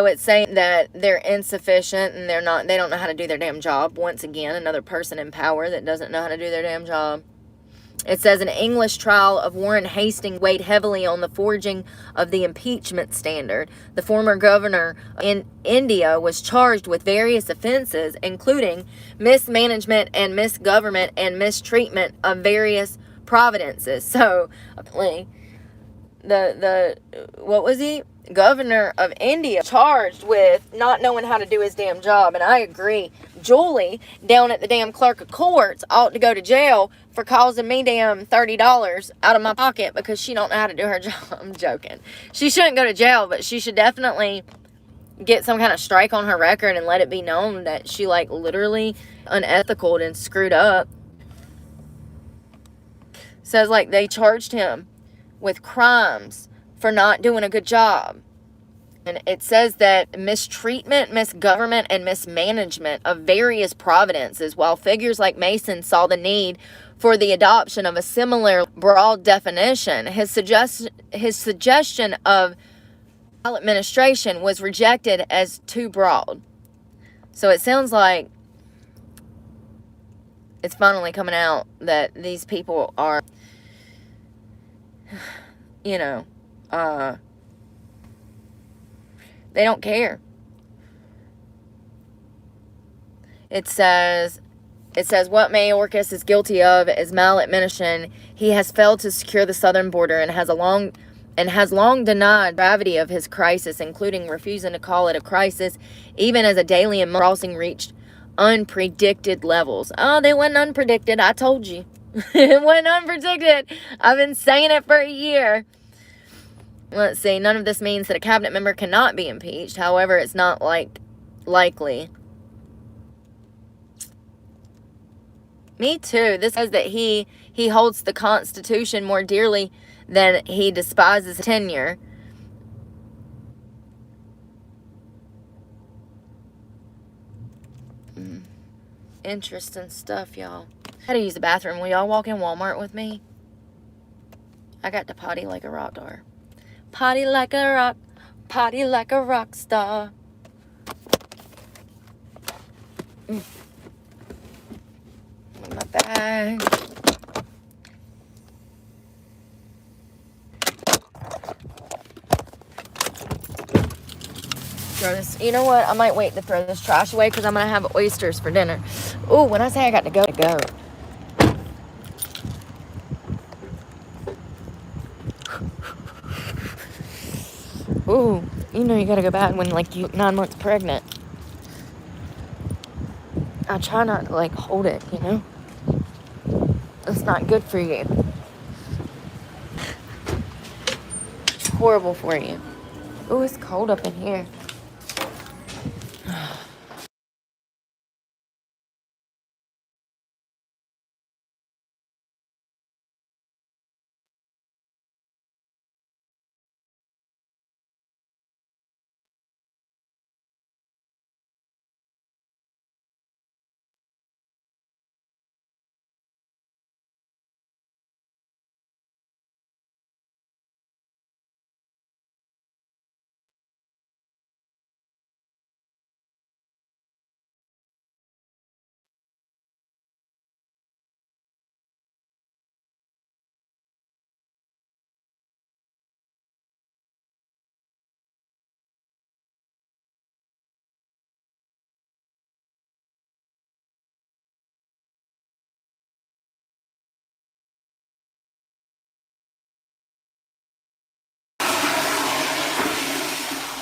it's saying that they're insufficient and they don't know how to do their damn job. Once again, another person in power that doesn't know how to do their damn job. It says an English trial of Warren Hastings weighed heavily on the forging of the impeachment standard. The former governor in India was charged with various offenses, including mismanagement and misgovernment and mistreatment of various providences. So, what was he? Governor of India charged with not knowing how to do his damn job. And I agree. Julie down at the damn clerk of courts ought to go to jail for causing me damn $30 out of my pocket because she don't know how to do her job. I'm joking. She shouldn't go to jail, but she should definitely get some kind of strike on her record and let it be known that she literally unethical and screwed up. Says they charged him with crimes for not doing a good job. And it says that mistreatment, misgovernment, and mismanagement of various providences, while figures like Mason saw the need for the adoption of a similar broad definition, his suggestion of maladministration was rejected as too broad. So it sounds like it's finally coming out that these people are, they don't care. It says what Mayorkas is guilty of is maladministration. He has failed to secure the southern border and has long denied the gravity of his crisis, including refusing to call it a crisis, even as a daily and crossing reached unpredicted levels. Oh, they weren't unpredicted. I told you. It wasn't unpredicted. I've been saying it for a year. Let's see. None of this means that a cabinet member cannot be impeached. However, it's not likely. Me too. This says that he holds the Constitution more dearly than he despises tenure. Interesting stuff, y'all. I had to use the bathroom. Will y'all walk in Walmart with me? I got to potty like a rock star. Potty like a rock star. In my bag. Throw this. You know what? I might wait to throw this trash away because I'm gonna have oysters for dinner. Oh, when I say I got to go, Ooh, you know you gotta go bad when, like, you 9 months pregnant. I try not to, like, hold it, you know? It's not good for you. It's horrible for you. Ooh, it's cold up in here.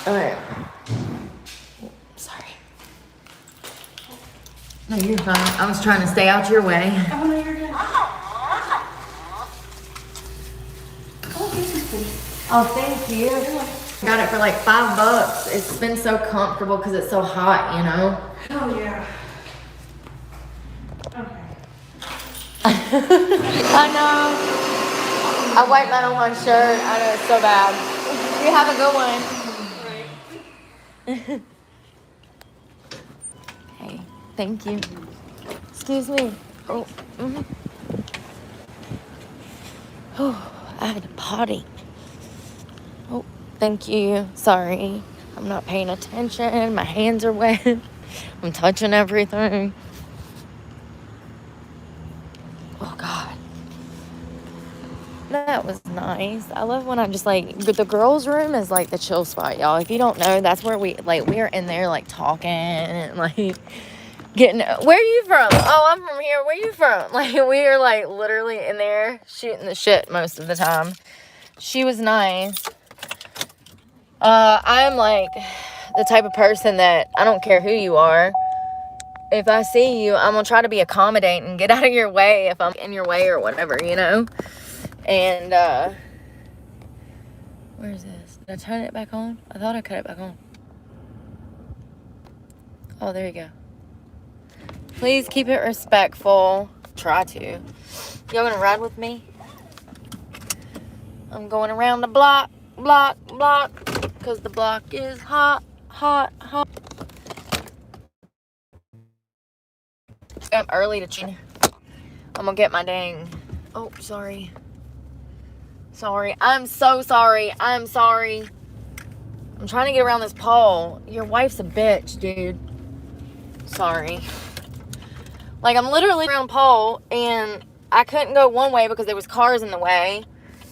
Alright. Sorry. No, you're fine. I was trying to stay out your way. Oh, no, you're good. Oh, this is pretty. Oh, thank you. Got it for like $5. It's been so comfortable because it's so hot, you know? Oh, yeah. Okay. I know. I wiped mine on my shirt. I know it's so bad. You have a good one. Hey, thank you. Excuse me. Oh, Oh, I had a potty. Oh, thank you. Sorry. I'm not paying attention. My hands are wet. I'm touching everything. Oh, God. That was nice. I love when I just, like, the girls' room is, like, the chill spot, y'all. If you don't know, that's where we are in there, like, talking and, like, getting, where are you from? Oh, I'm from here. Where you from? Like, we are, like, literally in there shooting the shit most of the time. She was nice. I'm, like, the type of person that I don't care who you are. If I see you, I'm gonna try to be accommodating and get out of your way if I'm in your way or whatever, you know? And, where is this? Did I turn it back on? I thought I cut it back on. Oh, there you go. Please keep it respectful. Try to. Y'all gonna ride with me? I'm going around the block, because the block is hot. I'm early to change. I'm gonna get my dang. Oh, sorry. I'm so sorry. I'm trying to get around this pole. Your wife's a bitch, dude. Sorry. Like, I'm literally around the pole, and I couldn't go one way because there was cars in the way.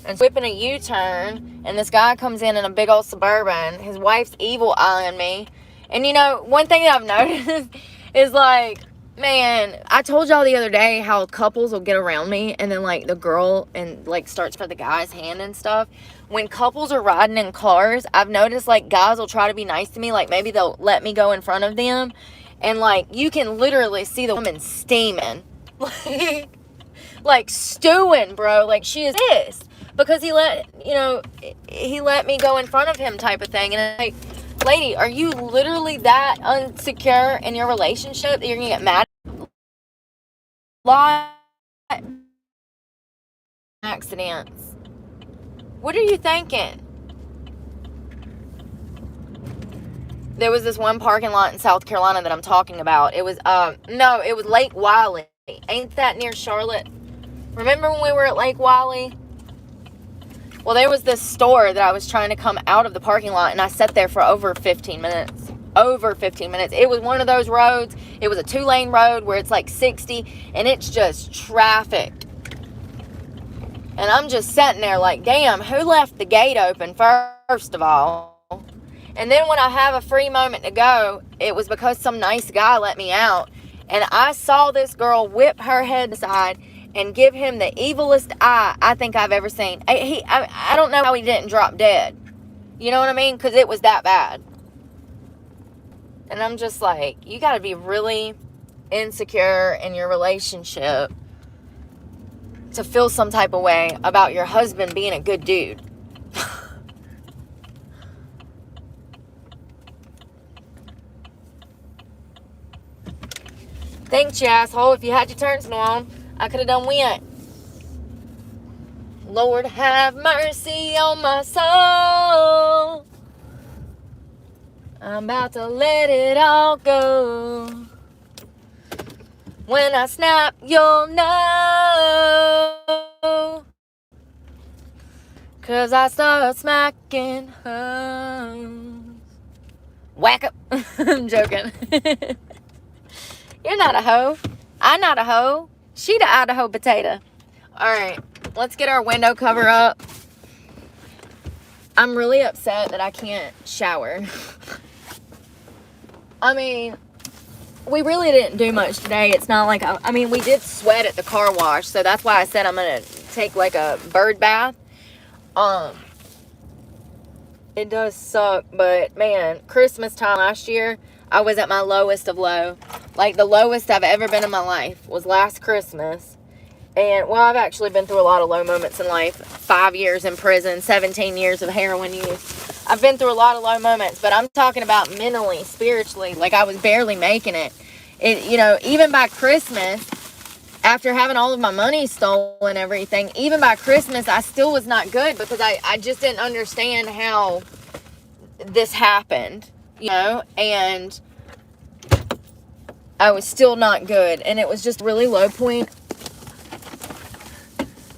And whipping a U-turn, and this guy comes in a big old Suburban. His wife's evil eyeing me. And, you know, one thing that I've noticed is, like, man, I told y'all the other day how couples will get around me, and then, like, the girl, and, like, starts for the guy's hand and stuff. When couples are riding in cars, I've noticed, like, guys will try to be nice to me. Like, maybe they'll let me go in front of them. And, like, you can literally see the woman steaming. Like, stewing, bro. Like, she is pissed. Because he let me go in front of him type of thing. And I'm like, lady, are you literally that insecure in your relationship that you're going to get mad at accidents? What are you thinking? There was this one parking lot in South Carolina that I'm talking about. It was, no, it was Lake Wiley. Ain't that near Charlotte? Remember when we were at Lake Wiley? Well, there was this store that I was trying to come out of the parking lot, and I sat there for over 15 minutes. It was one of those roads. It was a 2-lane road where it's like 60, and it's just traffic. And I'm just sitting there like, damn, who left the gate open first of all? And then when I have a free moment to go, it was because some nice guy let me out. And I saw this girl whip her head aside and give him the evilest eye I think I've ever seen. I don't know how he didn't drop dead. You know what I mean? Because it was that bad. And I'm just like, you got to be really insecure in your relationship to feel some type of way about your husband being a good dude. Thanks, you asshole. If you had your turns on, I could have done went. Lord, have mercy on my soul. I'm about to let it all go. When I snap, you'll know. 'Cause I start smacking hoes. Whack up. I'm joking. You're not a hoe. I'm not a hoe. She the Idaho potato. Alright, let's get our window cover up. I'm really upset that I can't shower. I mean, we really didn't do much today. It's not like, I mean, we did sweat at the car wash, so that's why I said I'm going to take like a bird bath. It does suck, but man, Christmas time last year, I was at my lowest of low. Like the lowest I've ever been in my life was last Christmas. And, well, I've actually been through a lot of low moments in life. 5 years in prison, 17 years of heroin use. I've been through a lot of low moments, but I'm talking about mentally, spiritually. Like, I was barely making it. You know, even by Christmas, after having all of my money stolen and everything, even by Christmas, I still was not good because I just didn't understand how this happened, you know, and I was still not good. And it was just a really low point.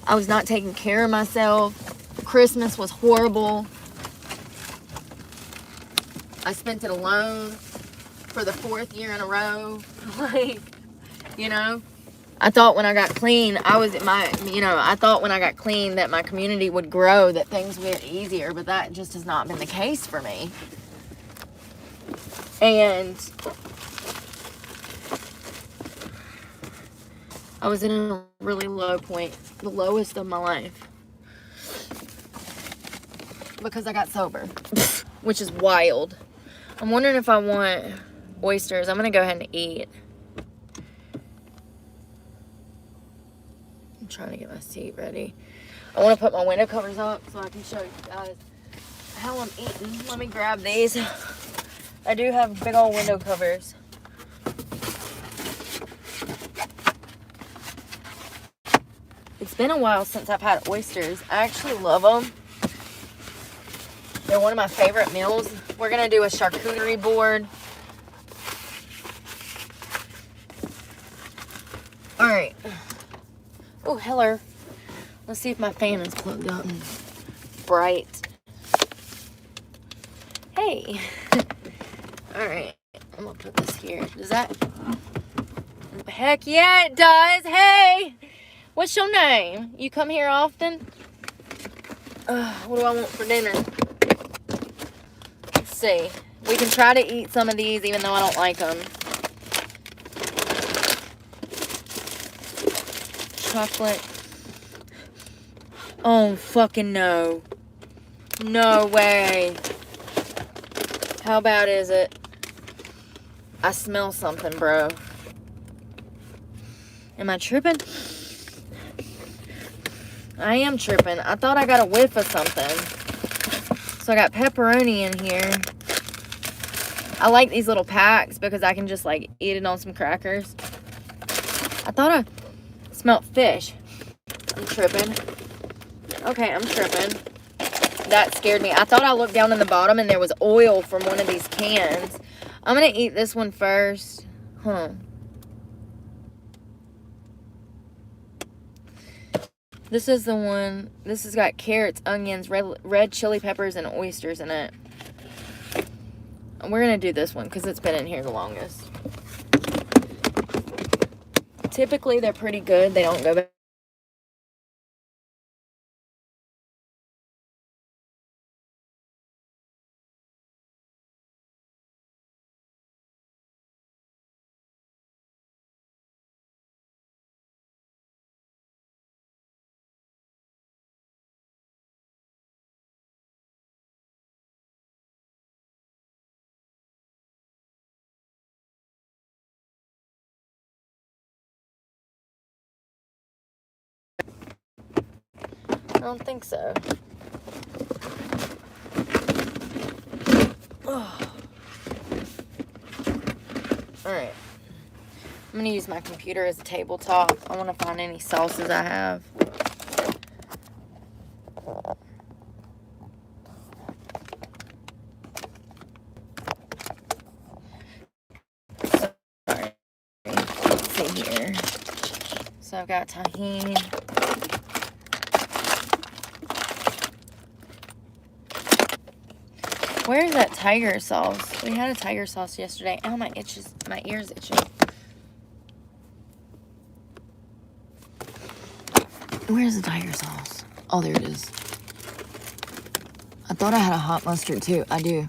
I was not taking care of myself. Christmas was horrible. I spent it alone for the 4th year in a row. Like, you know, I thought when I got clean, I thought when I got clean that my community would grow, that things would get easier, but that just has not been the case for me. And I was in a really low point, the lowest of my life, because I got sober, which is wild. I'm wondering if I want oysters. I'm going to go ahead and eat. I'm trying to get my seat ready. I want to put my window covers up so I can show you guys how I'm eating. Let me grab these. I do have big old window covers. It's been a while since I've had oysters. I actually love them. They're one of my favorite meals. We're going to do a charcuterie board. Alright. Oh, hello. Let's see if my fan is plugged up and bright. Hey. Alright. I'm going to put this here. Does that... Heck yeah, it does. Hey. What's your name? You come here often? What do I want for dinner? Let's see. We can try to eat some of these even though I don't like them. Chocolate. Oh, fucking no. No way. How bad is it? I smell something, bro. Am I tripping? I am tripping. I thought I got a whiff of something. So I got pepperoni in here. I like these little packs because I can just like eat it on some crackers. I thought I smelled fish. I'm tripping. Okay, I'm tripping. That scared me. I thought I looked down in the bottom and there was oil from one of these cans. I'm going to eat this one first. Huh. This is the one. This has got carrots, onions, red chili peppers, and oysters in it. And we're going to do this one because it's been in here the longest. Typically, they're pretty good. They don't go bad. don't think so. Oh. Alright. I'm going to use my computer as a tabletop. I want to find any sauces I have. Sorry. Let's see here. So I've got tahini. Where is that tiger sauce? We had a tiger sauce yesterday. Ow, my ear's itching. Where's the tiger sauce? Oh, there it is. I thought I had a hot mustard too. I do.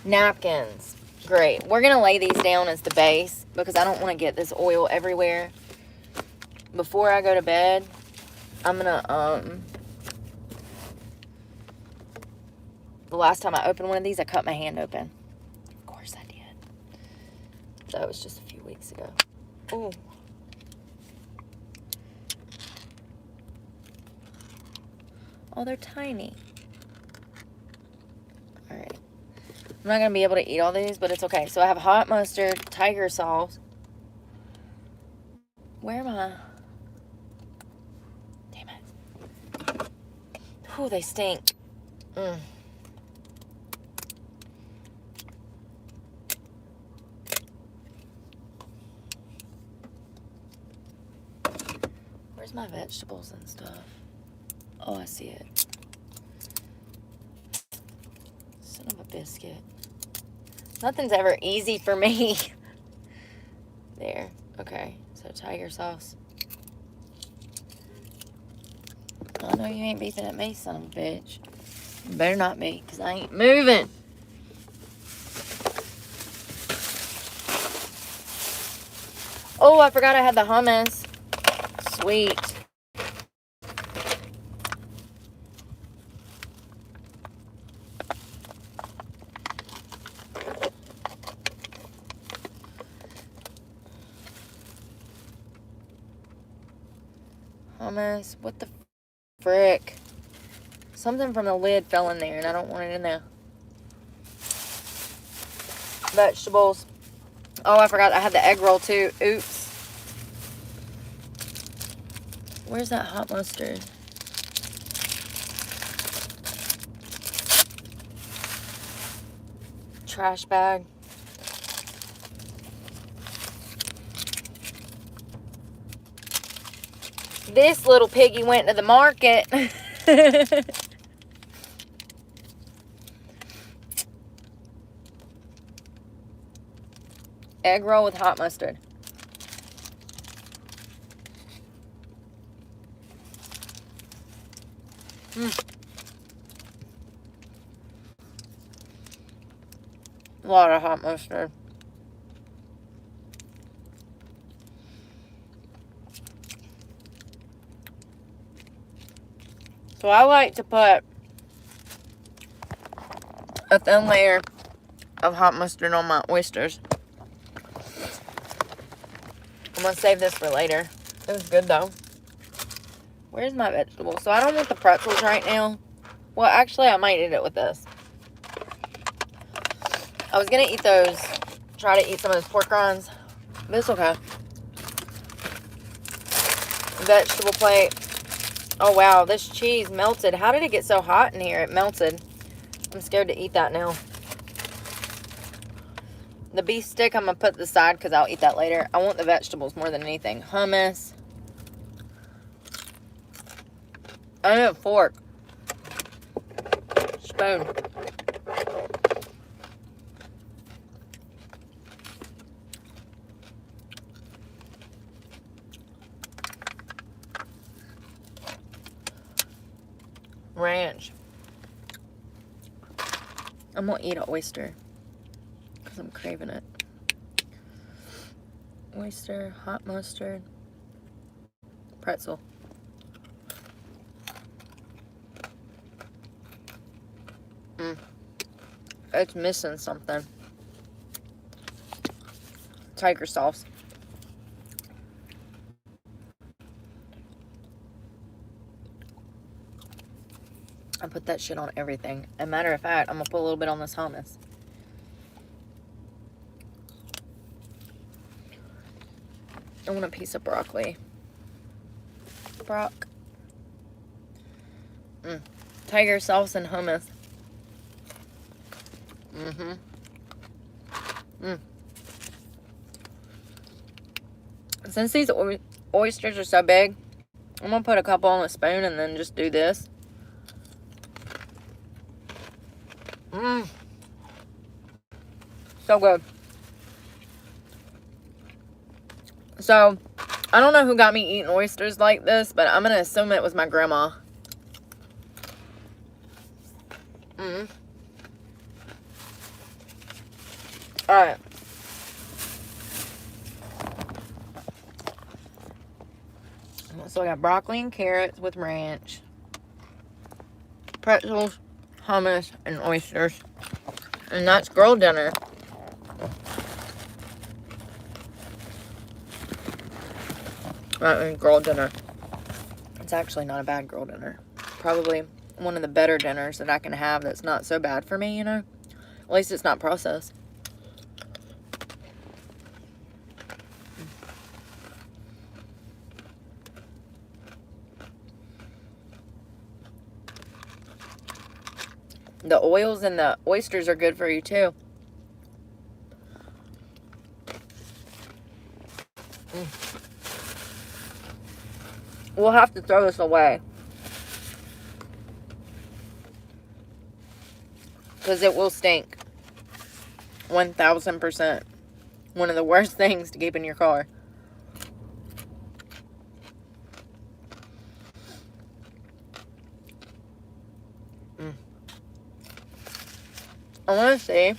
Napkins. Great. We're going to lay these down as the base because I don't want to get this oil everywhere. Before I go to bed, I'm going to, the last time I opened one of these, I cut my hand open. Of course I did. That was just a few weeks ago. Ooh. Oh, they're tiny. Alright. I'm not going to be able to eat all these, but it's okay. So I have hot mustard, tiger sauce. Where am I? Damn it. Oh, they stink. Where's my vegetables and stuff? Oh, I see it. Son of a biscuit. Nothing's ever easy for me. There. Okay. So tiger sauce. I know you ain't beeping at me, son of a bitch. You better not be, because I ain't moving. Oh, I forgot I had the hummus. Sweet. Hummus. What the frick? Something from the lid fell in there and I don't want it in there. Vegetables. Oh, I forgot I had the egg roll too. Oops. Where's that hot mustard? Trash bag. This little piggy went to the market. Egg roll with hot mustard. A lot of hot mustard. So I like to put a thin layer of hot mustard on my oysters. I'm going to save this for later. It was good though. Where's my vegetables? So I don't want the pretzels right now. Well, actually I might eat it with this. I was going to eat those. Try to eat some of those pork rinds. But it's okay. Vegetable plate. Oh wow, this cheese melted. How did it get so hot in here? It melted. I'm scared to eat that now. The beef stick I'm going to put to the side because I'll eat that later. I want the vegetables more than anything. Hummus. I need a fork. Spoon. Ranch. I'm going to eat an oyster because I'm craving it. Oyster, hot mustard, pretzel. It's missing something. Tiger sauce. I put that shit on everything. As a matter of fact, I'm gonna put a little bit on this hummus. I want a piece of broccoli. Brock. Tiger sauce and hummus. Since these oysters are so big, I'm gonna put a couple on a spoon and then just do this. So good. So, I don't know who got me eating oysters like this, but I'm gonna assume it was my grandma. Alright. So I got broccoli and carrots with ranch, pretzels, hummus, and oysters. And that's girl dinner. Girl dinner. It's actually not a bad girl dinner. Probably one of the better dinners that I can have that's not so bad for me, you know? At least it's not processed. The oils and the oysters are good for you too. We'll have to throw this away. Because it will stink. 1000%. One of the worst things to keep in your car. I want to see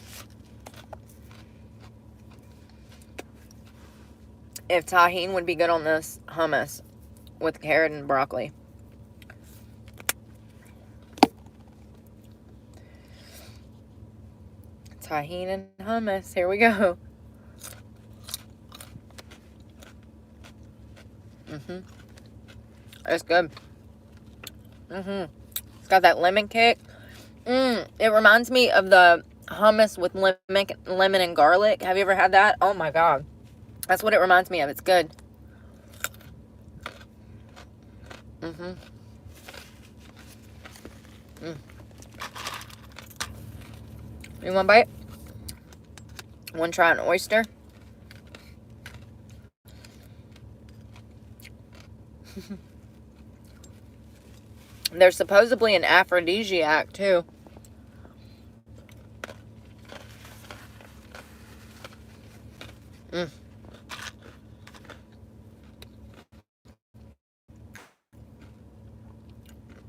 if tahini would be good on this hummus with carrot and broccoli. Tahini and hummus. Here we go. It's good. It's got that lemon kick. It reminds me of the hummus with lemon and garlic. Have you ever had that? Oh my god. That's what it reminds me of. It's good. You want a bite? Want to try an oyster? They're supposedly an aphrodisiac too.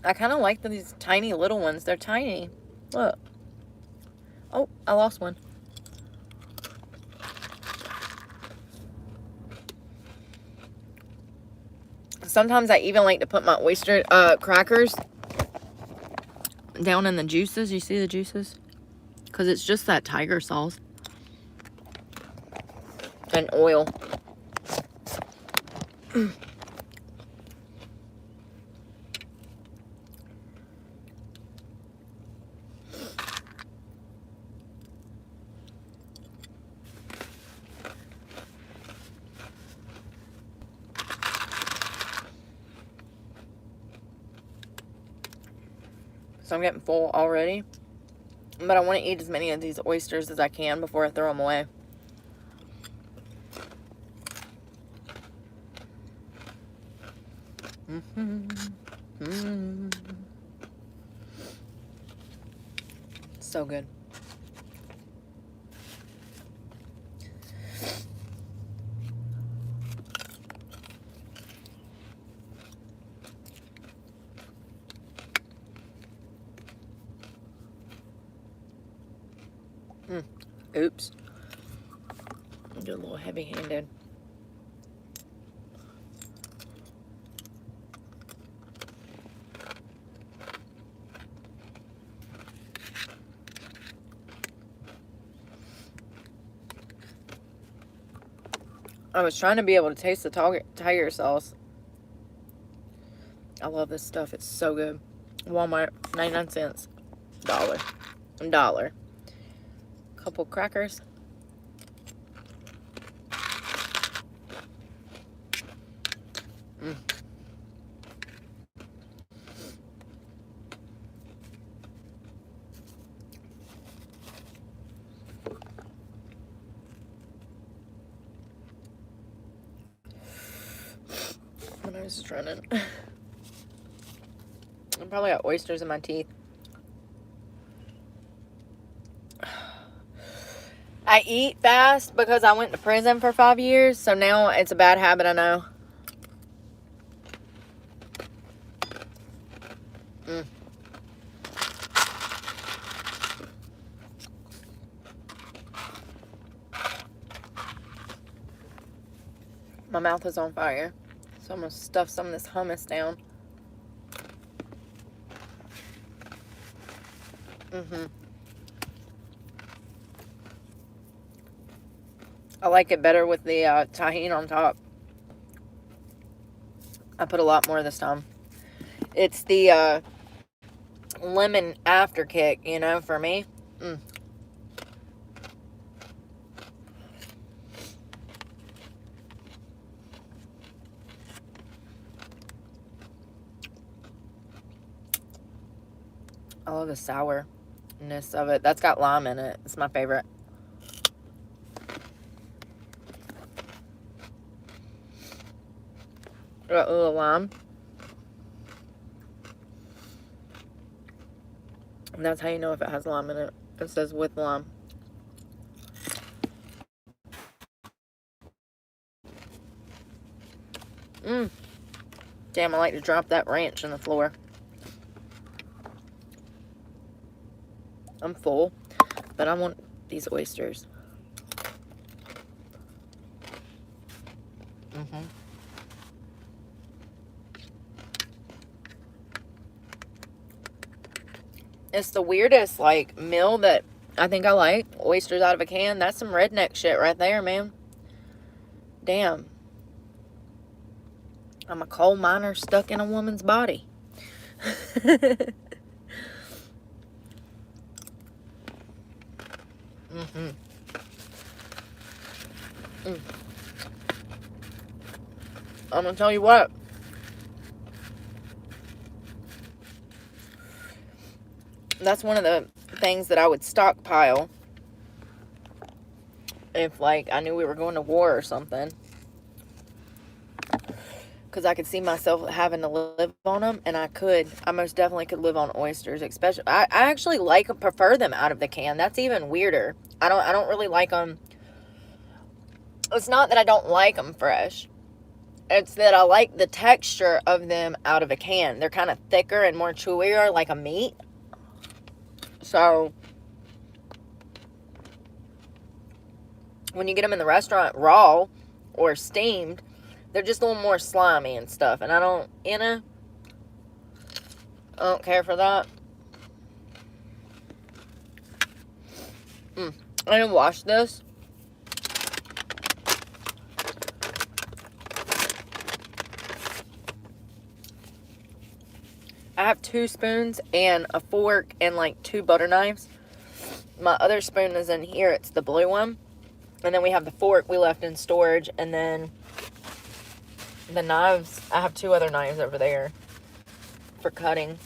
I kind of like these tiny little ones. They're tiny. Look. Oh, I lost one. Sometimes I even like to put my oyster crackers down in the juices. You see the juices? Because it's just that tiger sauce and oil. So I'm getting full already. But I want to eat as many of these oysters as I can before I throw them away. So good. Oops. Get a little heavy-handed. I was trying to be able to taste the tiger sauce. I love this stuff. It's so good. Walmart, 99 cents. $1. Couple crackers. My nose is running. I probably got oysters in my teeth. I eat fast because I went to prison for 5 years, so now it's a bad habit, I know. My mouth is on fire, so I'm going to stuff some of this hummus down. I like it better with the tahini on top. I put a lot more this time. It's the lemon after kick, you know, for me. I love the sourness of it. That's got lime in it. It's my favorite. Got a little lime. And that's how you know if it has lime in it. It says with lime. Damn, I like to drop that ranch on the floor. I'm full, but I want these oysters. It's the weirdest, like, meal that I think I like. Oysters out of a can. That's some redneck shit right there, man. Damn. I'm a coal miner stuck in a woman's body. I'm gonna tell you what. That's one of the things that I would stockpile if, like, I knew we were going to war or something. Because I could see myself having to live on them, and I most definitely could live on oysters. Especially, I actually prefer them out of the can. That's even weirder. I don't really like them. It's not that I don't like them fresh. It's that I like the texture of them out of a can. They're kind of thicker and more chewier, like a meat. So, when you get them in the restaurant raw or steamed, they're just a little more slimy and stuff. And I don't care for that. I didn't wash this. I have 2 spoons and a fork and like 2 butter knives. My other spoon is in here. It's the blue one. And then we have the fork we left in storage. And then the knives, I have 2 other knives over there for cutting.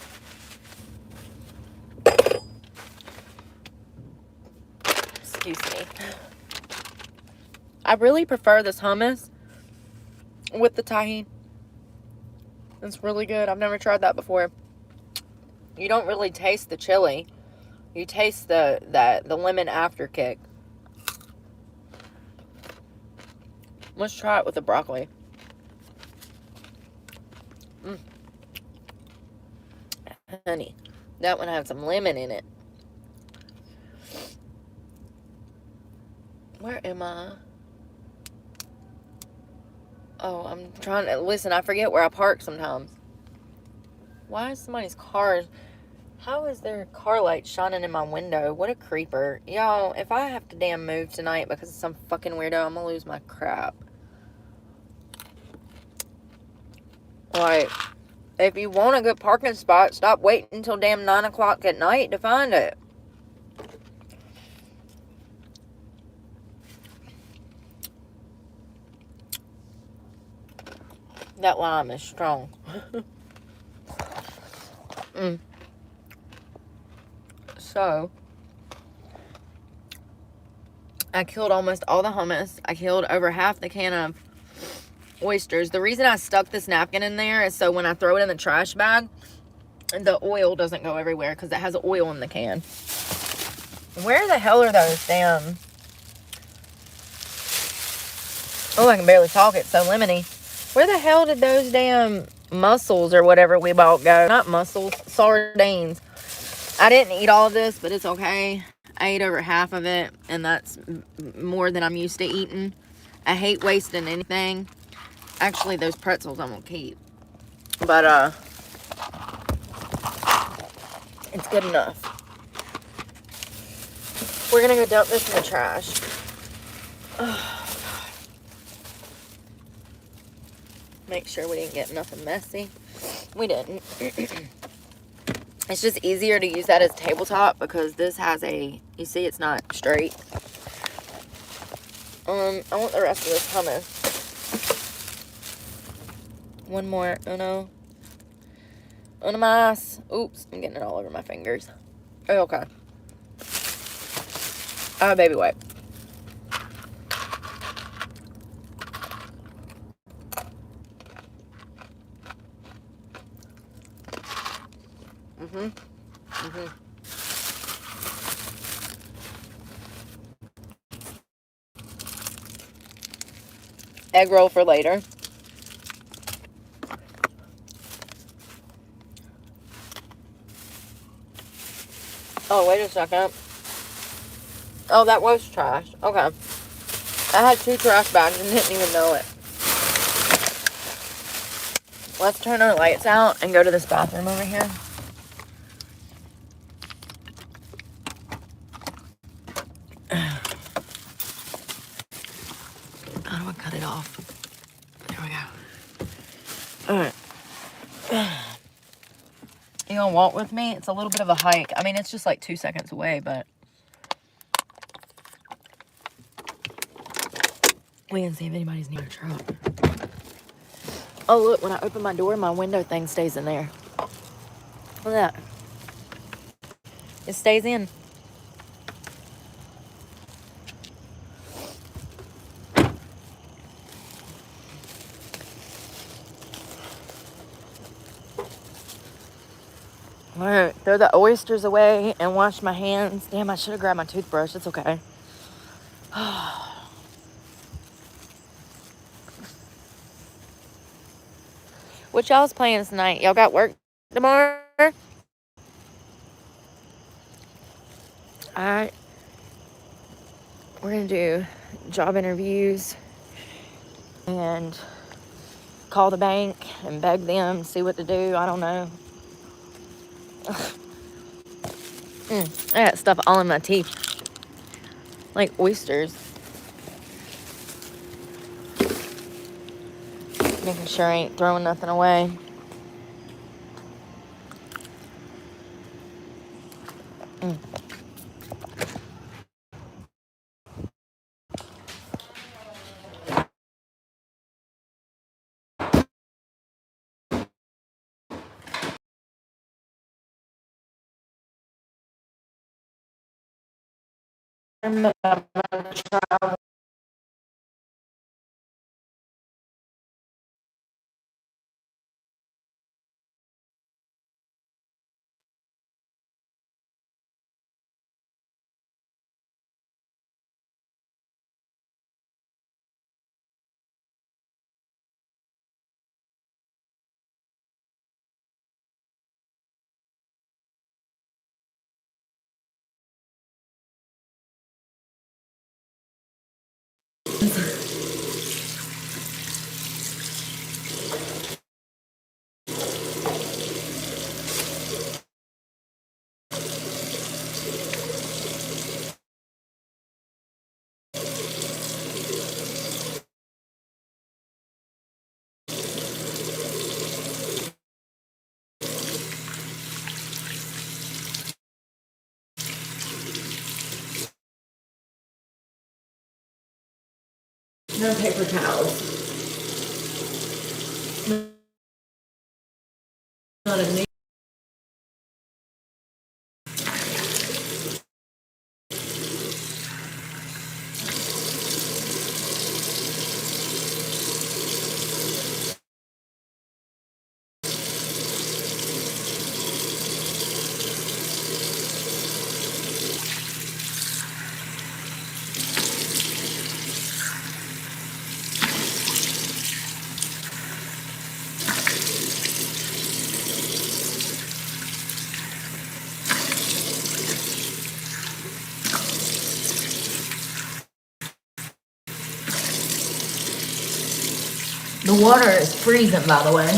Excuse me. I really prefer this hummus with the tahini. It's really good. I've never tried that before. You don't really taste the chili. You taste the lemon after kick. Let's try it with the broccoli. Honey, that one had some lemon in it. Where am I? Oh, I'm trying to listen. I forget where I park sometimes. Why is somebody's car? How is their car light shining in my window? What a creeper. Y'all, if I have to damn move tonight because of some fucking weirdo, I'm gonna lose my crap. Like, If you want a good parking spot, stop waiting until damn 9 o'clock at night to find it. That lime is strong. So, I killed almost all the hummus. I killed over half the can of oysters. The reason I stuck this napkin in there is so when I throw it in the trash bag, the oil doesn't go everywhere because it has oil in the can. Where the hell are those damn... Oh, I can barely talk. It's so lemony. Where the hell did those damn mussels or whatever we bought go? Not mussels, sardines. I didn't eat all of this, but it's okay. I ate over half of it, and that's more than I'm used to eating. I hate wasting anything. Actually, those pretzels I'm gonna keep. But, it's good enough. We're gonna go dump this in the trash. Make sure we didn't get nothing messy. We didn't. It's just easier to use that as tabletop because this has a, you see it's not straight. I want the rest of this hummus. One more, uno más. Oops, I'm getting it all over my fingers. Oh, okay. Baby wipe. Egg roll for later. Oh, wait a second. Oh, that was trash. Okay. I had 2 trash bags and didn't even know it. Let's turn our lights out and go to this bathroom over here. How do I cut it off? There we go. Alright. You gonna walk with me? It's a little bit of a hike. I mean, it's just like 2 seconds away, but... we can see if anybody's near a truck. Oh, look, when I open my door, my window thing stays in there. Look at that. It stays in. Alright, throw the oysters away and wash my hands. Damn, I should have grabbed my toothbrush. It's okay. What y'all's plans tonight? Y'all got work tomorrow? Alright. We're going to do job interviews and call the bank and beg them, see what to do. I don't know. I got stuff all in my teeth. Like oysters. Making sure I ain't throwing nothing away. I'm gonna try No paper towels. Not a new. The water is freezing, by the way.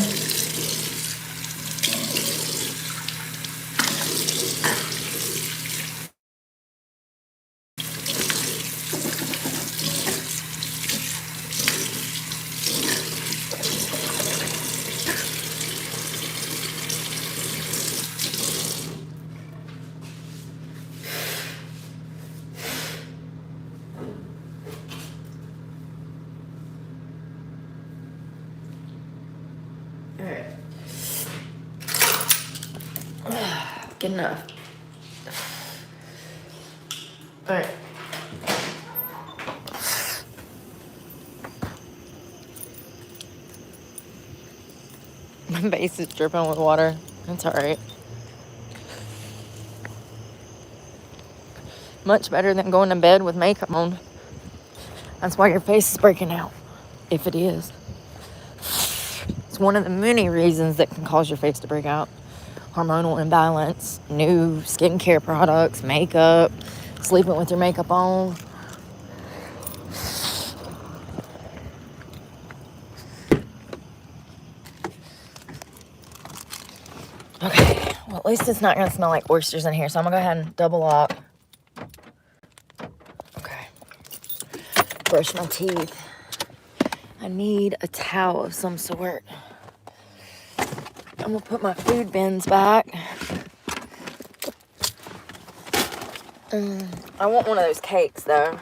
Alright. Good enough. Alright. My face is dripping with water. That's alright. Much better than going to bed with makeup on. That's why your face is breaking out. If it is. It's one of the many reasons that can cause your face to break out. Hormonal imbalance, new skincare products, makeup, sleeping with your makeup on. Okay, well, at least it's not going to smell like oysters in here, so I'm going to go ahead and double lock. Okay. Brush my teeth. I need a towel of some sort. I'm going to put my food bins back. I want one of those cakes, though.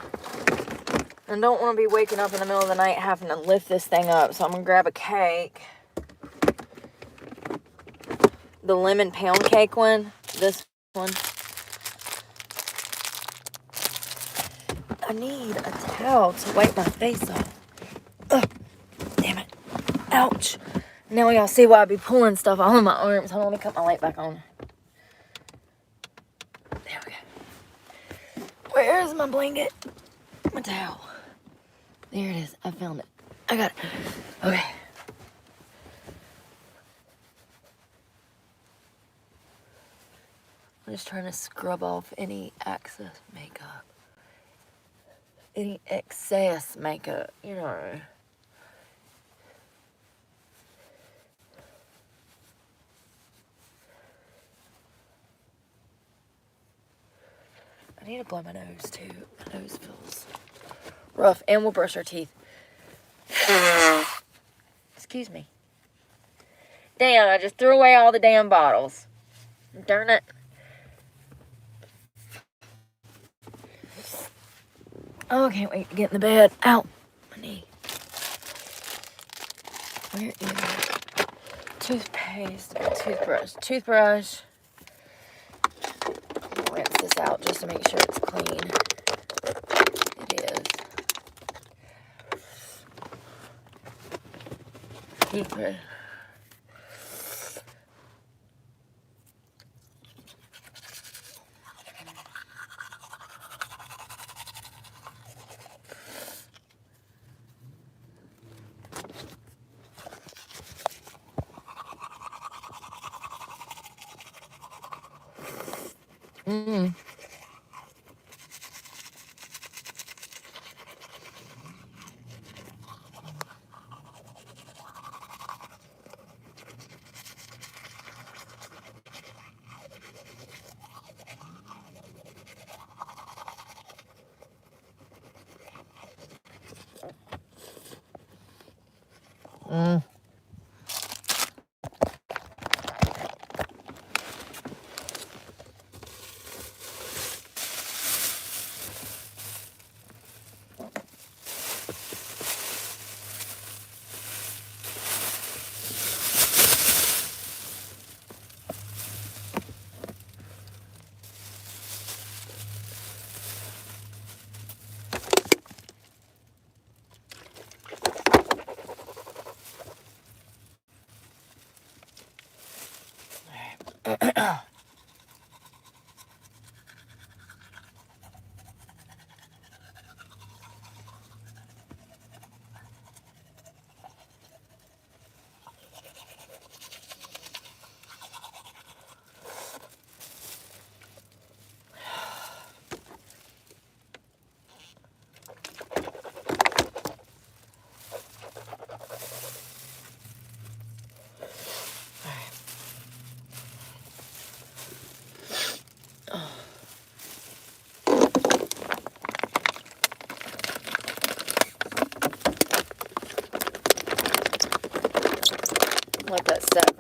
I don't want to be waking up in the middle of the night having to lift this thing up, so I'm going to grab a cake. The lemon pound cake one. This one. I need a towel to wipe my face off. Ugh. Damn it. Ouch. Now y'all see why I be pulling stuff all in my arms. Hold on, let me cut my light back on. There we go. Where is my blanket? My towel. There it is. I found it. I got it. Okay. I'm just trying to scrub off any excess makeup. Any excess makeup, you know. I need to blow my nose too. My nose feels rough. And we'll brush our teeth. Excuse me. Damn, I just threw away all the damn bottles. Darn it. Oh, I can't wait to get in the bed. Ow. My knee. Where is it? Toothpaste and toothbrush. Toothbrush. Rinse this out just to make sure it's clean. It is. Toothbrush.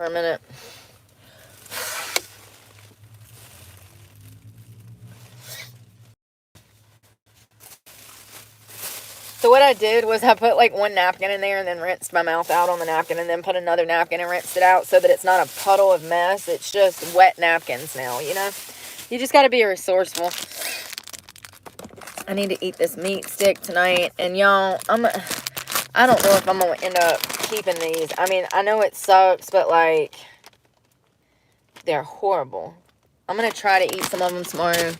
for a minute. So what I did was I put like one napkin in there and then rinsed my mouth out on the napkin and then put another napkin and rinsed it out so that it's not a puddle of mess. It's just wet napkins now, you know? You just got to be resourceful. I need to eat this meat stick tonight. And y'all, I don't know if I'm going to end up keeping these. I mean, I know it sucks, but like, they're horrible. I'm going to try to eat some of them tomorrow.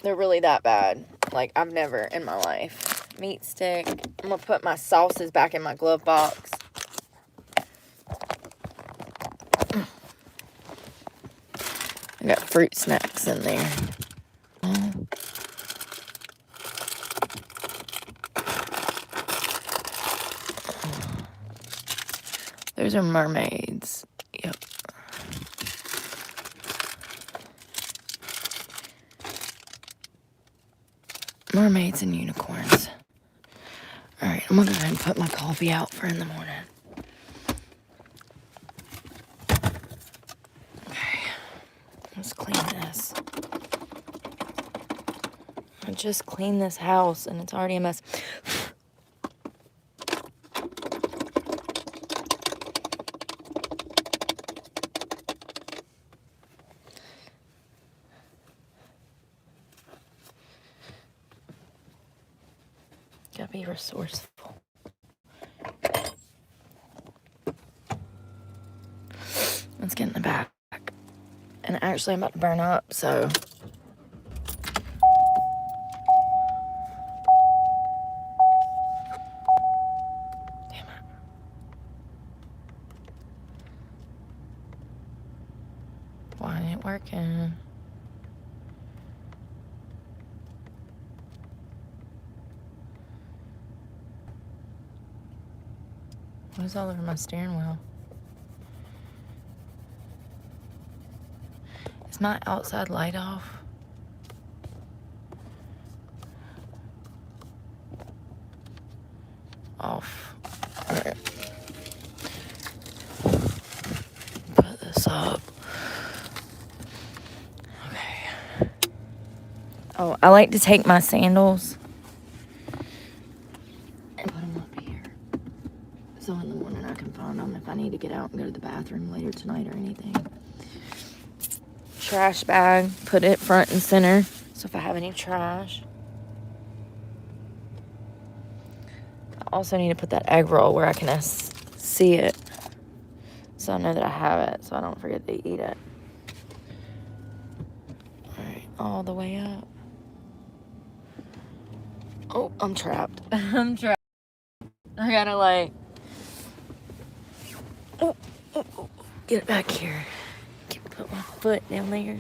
They're really that bad. Like, I've never in my life. Meat stick. I'm going to put my sauces back in my glove box. I got fruit snacks in there. Those are mermaids. Yep. Mermaids and unicorns. Alright, I'm gonna go ahead and put my coffee out for in the morning. Okay. Let's clean this. I just cleaned this house and it's already a mess. Gotta be resourceful. Let's get in the back. And actually, I'm about to burn up, so. Damn it. Why ain't it working? What's all over my steering wheel? Is my outside light off? Off. Alright. Put this up. Okay. Oh, I like to take my sandals and put them up here. So in the morning I can find them if I need to get out and go to the bathroom later tonight or anything. Trash bag, put it front and center. So if I have any trash. I also need to put that egg roll where I can see it. So I know that I have it so I don't forget to eat it. Alright, all the way up. Oh, I'm trapped. I'm trapped. I gotta like... Oh, get it back here. Put one foot down there.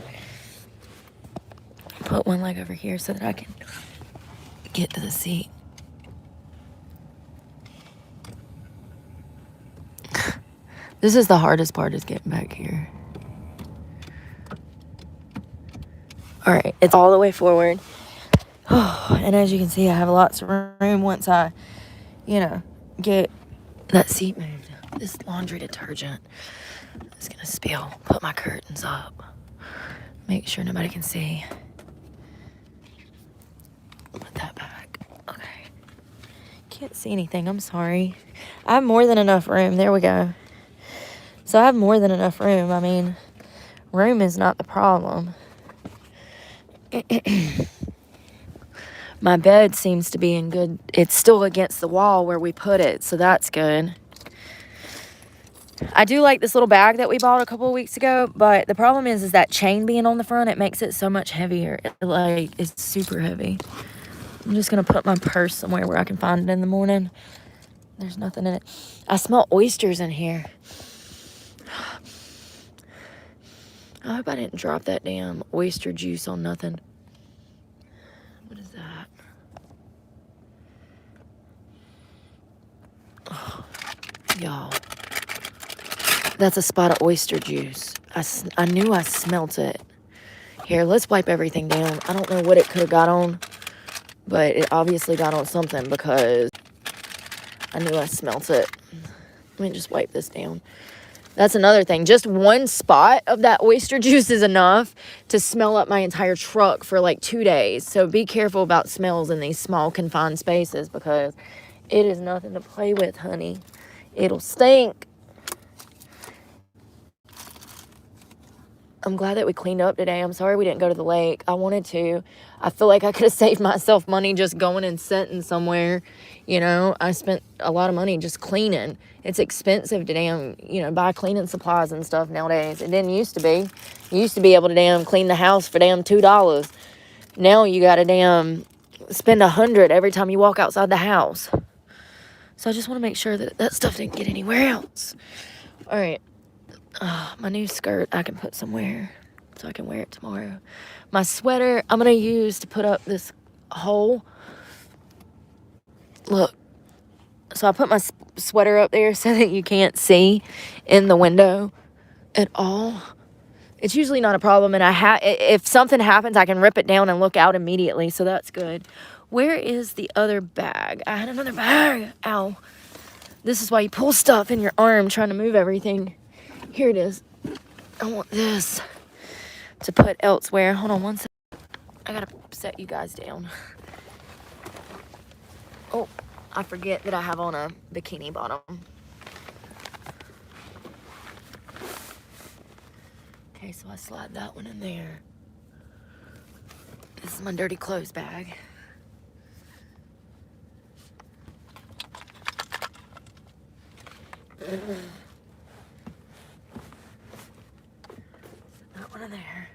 Put one leg over here so that I can get to the seat. This is the hardest part, is getting back here. Alright, it's all the way forward. Oh, and as you can see, I have lots of room once I, get that seat moved. This laundry detergent is gonna spill. Put my curtains up. Make sure nobody can see. Put that back. Okay. Can't see anything. I'm sorry. I have more than enough room. There we go. So I have more than enough room. I mean, room is not the problem. My bed seems to be in good... It's still against the wall where we put it, so that's good. I do like this little bag that we bought a couple of weeks ago, but the problem is that chain being on the front, it makes it so much heavier. It's super heavy. I'm just going to put my purse somewhere where I can find it in the morning. There's nothing in it. I smell oysters in here. I hope I didn't drop that damn oyster juice on nothing. What is that? Oh, y'all. That's a spot of oyster juice. I knew I smelt it. Here, let's wipe everything down. I don't know what it could have got on, but it obviously got on something because I knew I smelt it. Let me just wipe this down. That's another thing. Just one spot of that oyster juice is enough to smell up my entire truck for like 2 days. So be careful about smells in these small confined spaces because it is nothing to play with, honey. It'll stink. I'm glad that we cleaned up today. I'm sorry we didn't go to the lake. I wanted to. I feel like I could have saved myself money just going and sitting somewhere. You know, I spent a lot of money just cleaning. It's expensive to damn, buy cleaning supplies and stuff nowadays. It didn't used to be. You used to be able to damn clean the house for damn $2. Now you got to damn spend $100 every time you walk outside the house. So I just want to make sure that that stuff didn't get anywhere else. All right. My new skirt I can put somewhere so I can wear it tomorrow. My sweater I'm going to use to put up this hole. Look. So I put my sweater up there so that you can't see in the window at all. It's usually not a problem, and if something happens, I can rip it down and look out immediately, so that's good. Where is the other bag? I had another bag. Ow. This is why you pull stuff in your arm trying to move everything. Here it is. I want this to put elsewhere. Hold on one second. I gotta set you guys down. Oh, I forget that I have on a bikini bottom. Okay, so I slide that one in there. This is my dirty clothes bag. That one in there.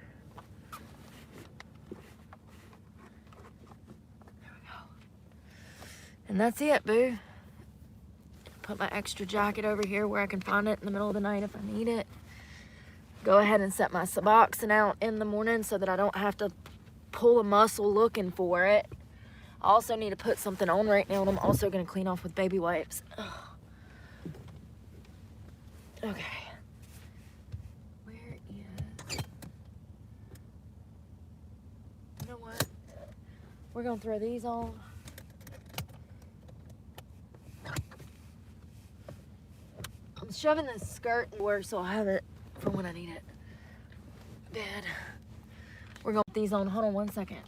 There we go. And that's it, boo. Put my extra jacket over here where I can find it in the middle of the night if I need it. Go ahead and set my Suboxone out in the morning so that I don't have to pull a muscle looking for it. I also need to put something on right now, and I'm also going to clean off with baby wipes. Ugh. Okay. Where is... You know what? We're going to throw these on. I'm shoving this skirt in work so I'll have it for when I need it. Bed. We're going to put these on. Hold on one second.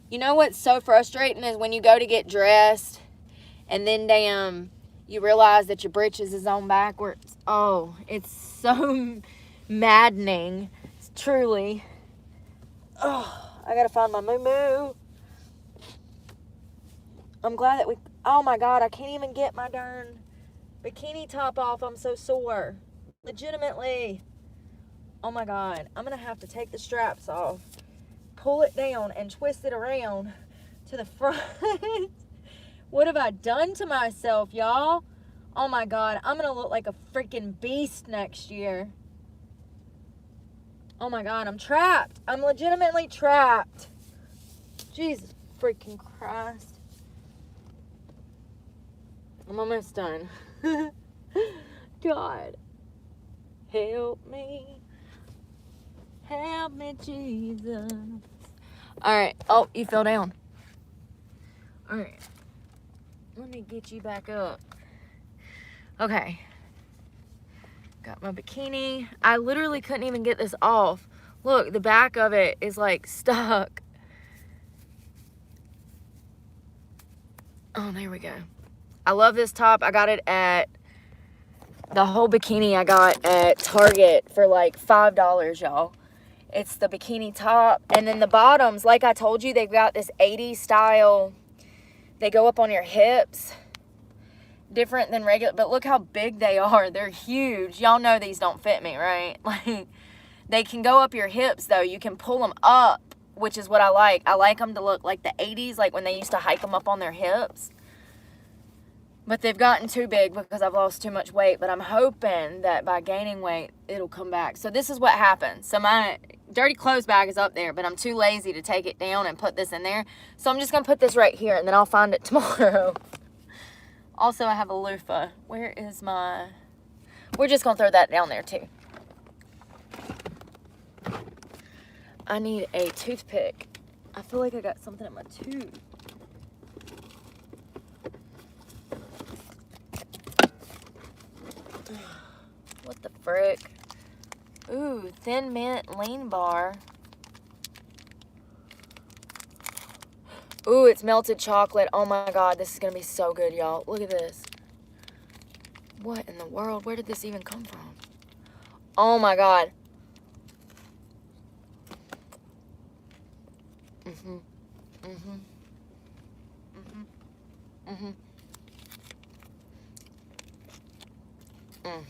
You know what's so frustrating is when you go to get dressed and then damn you realize that your britches is on backwards. Oh, it's so maddening. It's truly. Oh, I gotta find my moo-moo. I'm glad that oh my God, I can't even get my darn bikini top off. I'm so sore. Legitimately. Oh my God, I'm gonna have to take the straps off, pull it down, and twist it around to the front. What have I done to myself, y'all? Oh my God, I'm gonna look like a freaking beast next year. Oh my God, I'm trapped. I'm legitimately trapped. Jesus freaking Christ. I'm almost done. God, help me. Help me, Jesus. All right. Oh, you fell down. All right. Let me get you back up. Okay. Got my bikini. I literally couldn't even get this off. Look, the back of it is like stuck. Oh, there we go. I love this top. I got it at the whole bikini I got at Target for like $5, y'all. It's the bikini top. And then the bottoms, like I told you, they've got this 80s style. They go up on your hips. Different than regular, but look how big they are. They're huge. Y'all know these don't fit me, right? Like, they can go up your hips, though. You can pull them up, which is what I like. I like them to look like the 80s, like when they used to hike them up on their hips. But they've gotten too big because I've lost too much weight. But I'm hoping that by gaining weight, it'll come back. So this is what happens. So my dirty clothes bag is up there, but I'm too lazy to take it down and put this in there. So I'm just going to put this right here, and then I'll find it tomorrow. Also, I have a loofah. Where is my... We're just going to throw that down there, too. I need a toothpick. I feel like I got something in my tooth. What the frick? Ooh, Thin Mint Lean Bar. Ooh, it's melted chocolate. Oh my god, this is gonna be so good, y'all. Look at this. What in the world? Where did this even come from? Oh my god. Mm-hmm. Mm-hmm. Mm-hmm. Mm-hmm. Mm.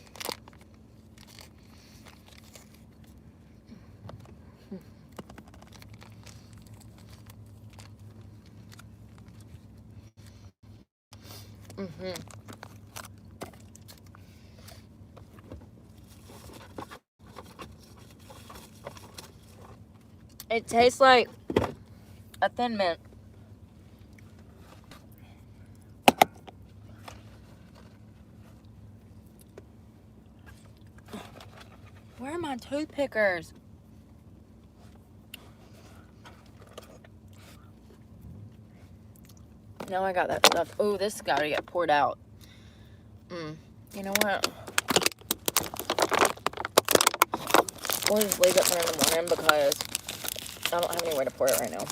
Mm-hmm. It tastes like a Thin Mint. Where are my toothpickers? Now I got that stuff. Oh, this has got to get poured out. You know what? We'll just leave it for in the morning because I don't have anywhere to pour it right now.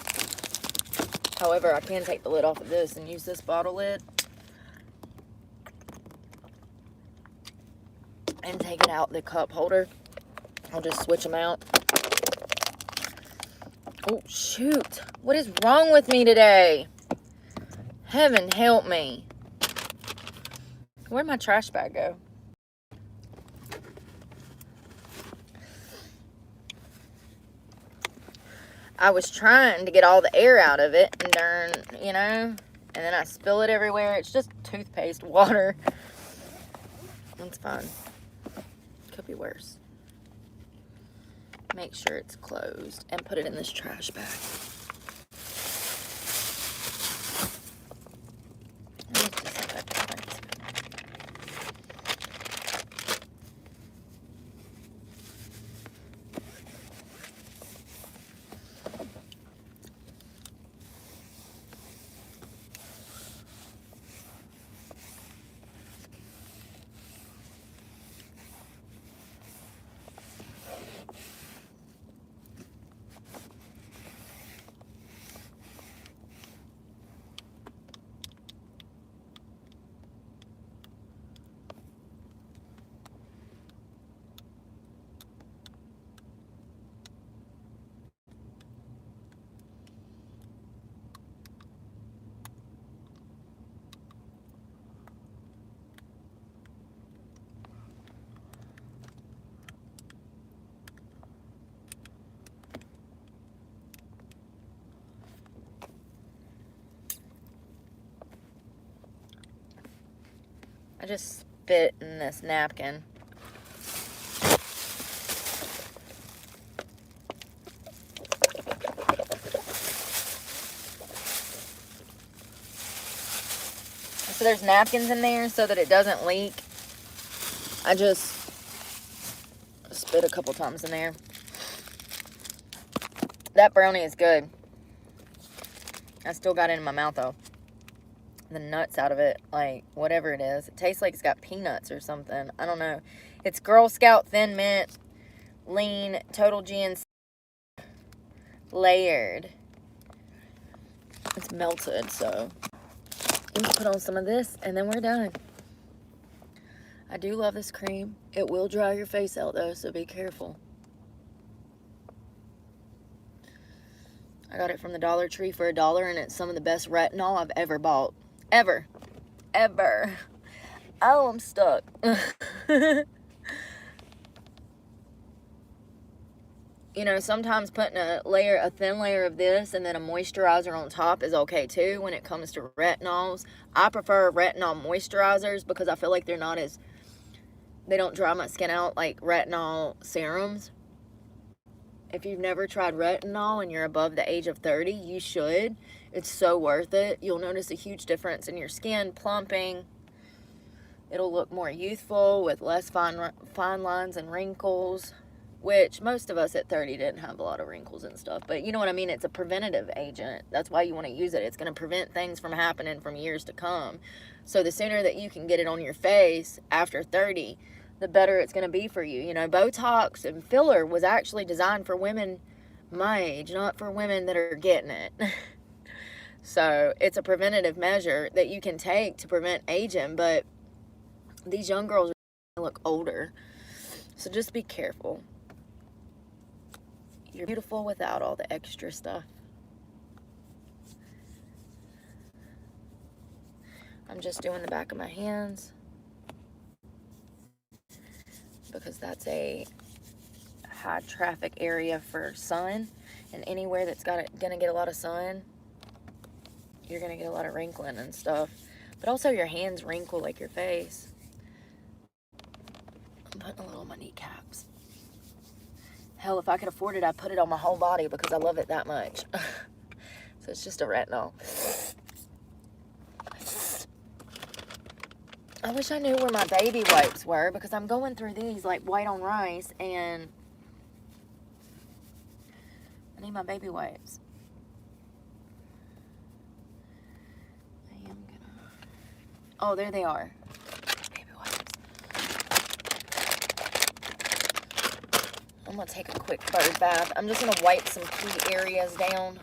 However, I can take the lid off of this and use this bottle lid and take it out the cup holder. I'll just switch them out. Oh, shoot. What is wrong with me today? Heaven help me. Where'd my trash bag go? I was trying to get all the air out of it and darn, you know, and then I spill it everywhere. It's just toothpaste water. That's fine. Could be worse. Make sure it's closed and put it in this trash bag. I just spit in this napkin. So there's napkins in there so that it doesn't leak. I just spit a couple times in there. That brownie is good. I still got it in my mouth though. The nuts out of it, like whatever it is. It tastes like it's got peanuts or something. I don't know. It's Girl Scout Thin Mint Lean Total GNC layered. It's melted, so let's put on some of this and then we're done. I do love this cream. It will dry your face out though, so be careful. I got it from the Dollar Tree for $1 and it's some of the best retinol I've ever bought. Ever. Oh, I'm stuck. You know, sometimes putting a thin layer of this and then a moisturizer on top is okay too when it comes to retinols. I prefer retinol moisturizers because I feel like they don't dry my skin out like retinol serums. If you've never tried retinol and you're above the age of 30, you should. It's so worth it. You'll notice a huge difference in your skin, plumping. It'll look more youthful with less fine lines and wrinkles. which most of us at 30 didn't have a lot of wrinkles and stuff. But you know what I mean? It's a preventative agent. That's why you want to use it. It's going to prevent things from happening from years to come. So the sooner that you can get it on your face after 30, the better it's going to be for you. You know, Botox and filler was actually designed for women my age, not for women that are getting it. So it's a preventative measure that you can take to prevent aging, but these young girls look older. So just be careful. You're beautiful without all the extra stuff. I'm just doing the back of my hands because that's a high traffic area for sun, and anywhere that's gonna get a lot of sun, you're gonna get a lot of wrinkling and stuff. But also your hands wrinkle like your face. I'm putting a little on my kneecaps. Hell, if I could afford it, I'd put it on my whole body because I love it that much. So it's just a retinol. I wish I knew where my baby wipes were because I'm going through these like white on rice, and I need my baby wipes. I am gonna... Oh, there they are. Baby wipes. I'm gonna take a quick bird bath. I'm just gonna wipe some key areas down.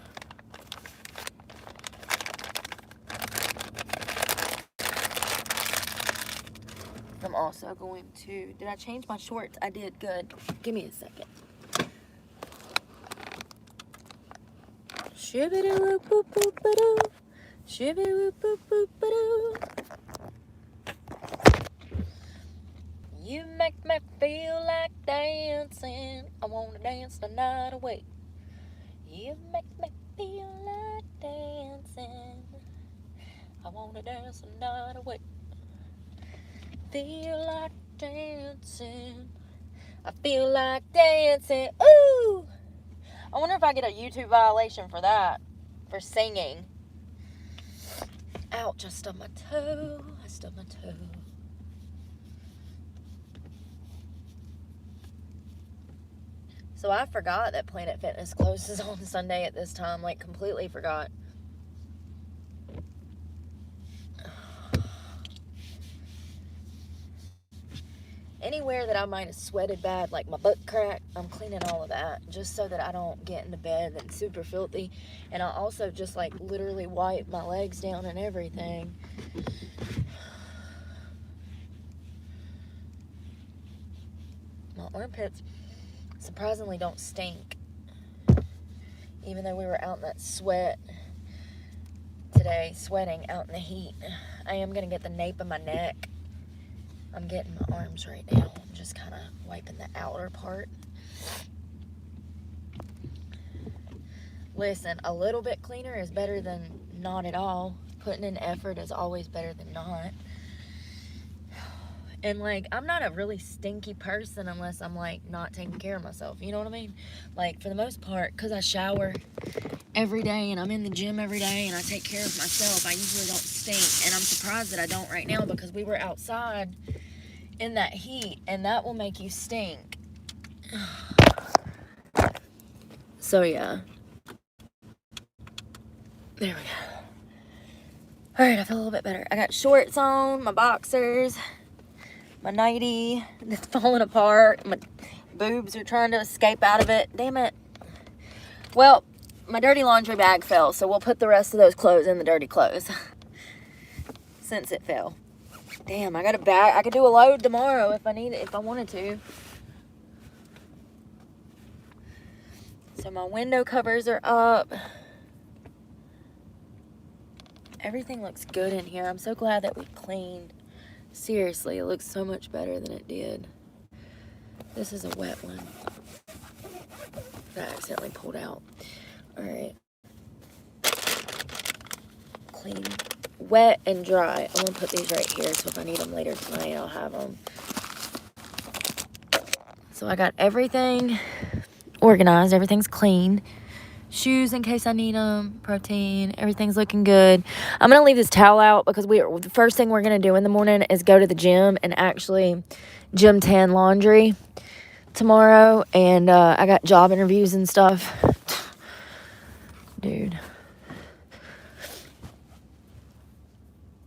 I'm also going to... Did I change my shorts? I did. Good. Give me a second. Shibidoo-woo-boop-boop-ba-doo. Shibidoo-woo-boop-boop-ba-doo. You make me feel like dancing. I wanna dance the night away. You make me feel like dancing. I wanna dance the night away. Feel like dancing. I feel like dancing. Ooh! I wonder if I get a YouTube violation for that. For singing. Ouch, I stubbed my toe. I stubbed my toe. So I forgot that Planet Fitness closes on Sunday at this time. Like, completely forgot. Anywhere that I might have sweated bad, like my butt crack, I'm cleaning all of that just so that I don't get into bed and super filthy. And I also just like literally wipe my legs down and everything. My armpits surprisingly don't stink. Even though we were out in that sweat today, sweating out in the heat. I am going to get the nape of my neck. I'm getting my arms right now. I'm just kind of wiping the outer part. Listen, a little bit cleaner is better than not at all. Putting in effort is always better than not. And like, I'm not a really stinky person unless I'm like not taking care of myself. You know what I mean? Like, for the most part, because I shower every day and I'm in the gym every day and I take care of myself, I usually don't stink. And I'm surprised that I don't right now because we were outside in that heat and that will make you stink. So yeah. There we go. Alright, I feel a little bit better. I got shorts on, my boxers, my nightie that's falling apart. My boobs are trying to escape out of it. Damn it. Well, my dirty laundry bag fell, so we'll put the rest of those clothes in the dirty clothes. Since it fell. Damn, I got a bag. I could do a load tomorrow if I need it, if I wanted to. So my window covers are up. Everything looks good in here. I'm so glad that we cleaned. Seriously, it looks so much better than it did. This is a wet one that I accidentally pulled out. Alright. Clean. Wet and dry. I'm going to put these right here so if I need them later tonight, I'll have them. So I got everything organized. Everything's clean. Shoes in case I need them, protein, everything's looking good. I'm going to leave this towel out because the first thing we're going to do in the morning is go to the gym and actually gym tan laundry tomorrow, and I got job interviews and stuff. Dude.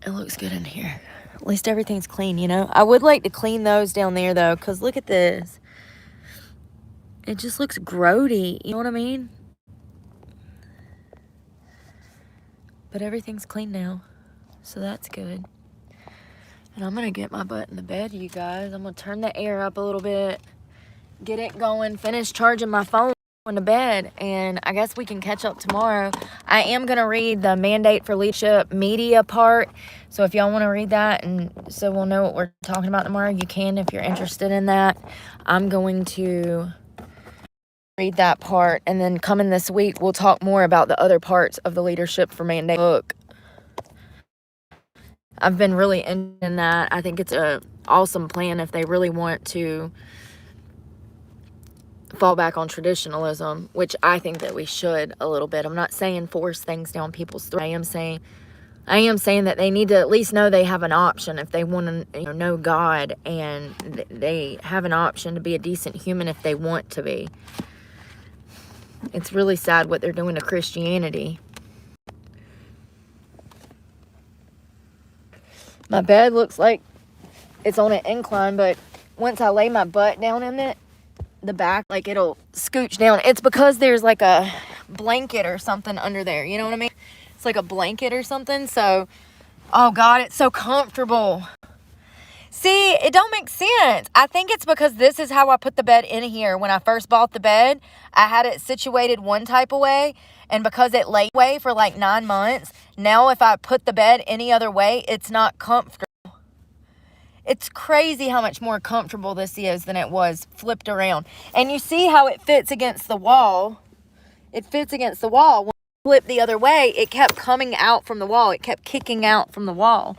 It looks good in here. At least everything's clean, you know? I would like to clean those down there, though, because look at this. It just looks grody, you know what I mean? But everything's clean now, so that's good. And I'm going to get my butt in the bed, you guys. I'm going to turn the air up a little bit, get it going, finish charging my phone in the bed, and I guess we can catch up tomorrow. I am going to read the Mandate for Leadership media part, so if y'all want to read that and so we'll know what we're talking about tomorrow, you can if you're interested in that. I'm going to read that part, and then coming this week we'll talk more about the other parts of the Leadership for Mandate book. I've been really in that. I think it's a awesome plan if they really want to fall back on traditionalism, which I think that we should a little bit. I'm not saying force things down people's throats. I am saying that they need to at least know they have an option if they want to, know God, and they have an option to be a decent human if they want to be. It's really sad what they're doing to Christianity. My bed looks like it's on an incline, but once I lay my butt down in it, the back, like, it'll scooch down. It's because there's like a blanket or something under there, you know what I mean? It's like a blanket or something, so, oh God, it's so comfortable. See, it don't make sense. I think it's because this is how I put the bed in here. When I first bought the bed, I had it situated one type of way, and because it lay away for like 9 months, now if I put the bed any other way, it's not comfortable. It's crazy how much more comfortable this is than it was flipped around. And you see how it fits against the wall. It fits against the wall. When I flipped the other way, it kept coming out from the wall. It kept kicking out from the wall.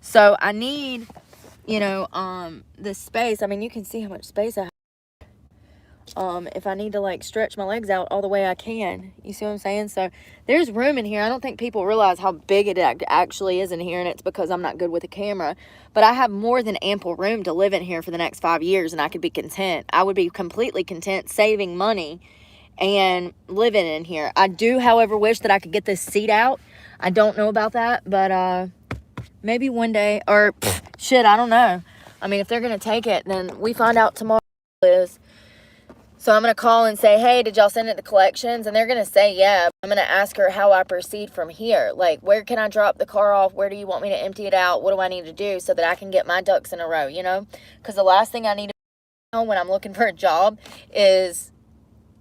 So I need, this space. I mean, you can see how much space I have. If I need to like stretch my legs out all the way I can, you see what I'm saying? So there's room in here. I don't think people realize how big it actually is in here, and it's because I'm not good with a camera, but I have more than ample room to live in here for the next 5 years, and I could be content. I would be completely content saving money and living in here. I do, however, wish that I could get this seat out. I don't know about that, but maybe one day, or shit, I don't know. I mean, if they're gonna take it, then we find out tomorrow. So I'm going to call and say, hey, did y'all send it to collections? And they're going to say, yeah. I'm going to ask her how I proceed from here. Like, where can I drop the car off? Where do you want me to empty it out? What do I need to do so that I can get my ducks in a row, Because the last thing I need to know when I'm looking for a job is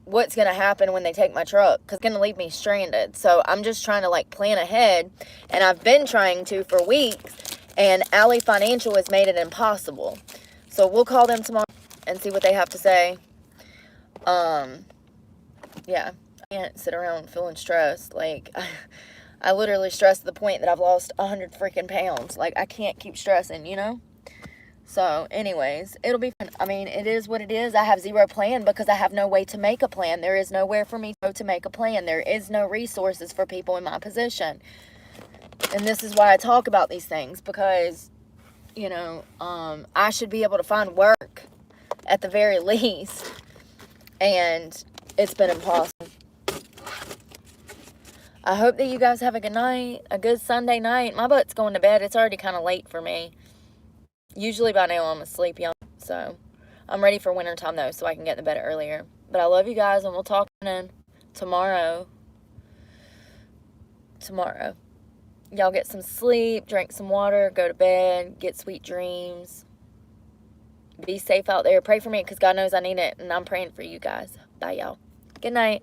what's going to happen when they take my truck. Because it's going to leave me stranded. So I'm just trying to, plan ahead. And I've been trying to for weeks. And Ally Financial has made it impossible. So we'll call them tomorrow and see what they have to say. Yeah, I can't sit around feeling stressed. Like, I literally stress to the point that I've lost 100 freaking pounds. Like, I can't keep stressing, So, anyways, it'll be fun. I mean, it is what it is. I have zero plan because I have no way to make a plan. There is nowhere for me to make a plan. There is no resources for people in my position. And this is why I talk about these things, because, I should be able to find work at the very least. And it's been impossible. I hope that you guys have a good night, a good Sunday night. My butt's going to bed. It's already kind of late for me. Usually by now I'm asleep, y'all. So I'm ready for winter time, though, so I can get in bed earlier. But I love you guys, and we'll talk tomorrow. Y'all get some sleep, drink some water, go to bed, get sweet dreams. Be safe out there. Pray for me, because God knows I need it, and I'm praying for you guys. Bye, y'all. Good night.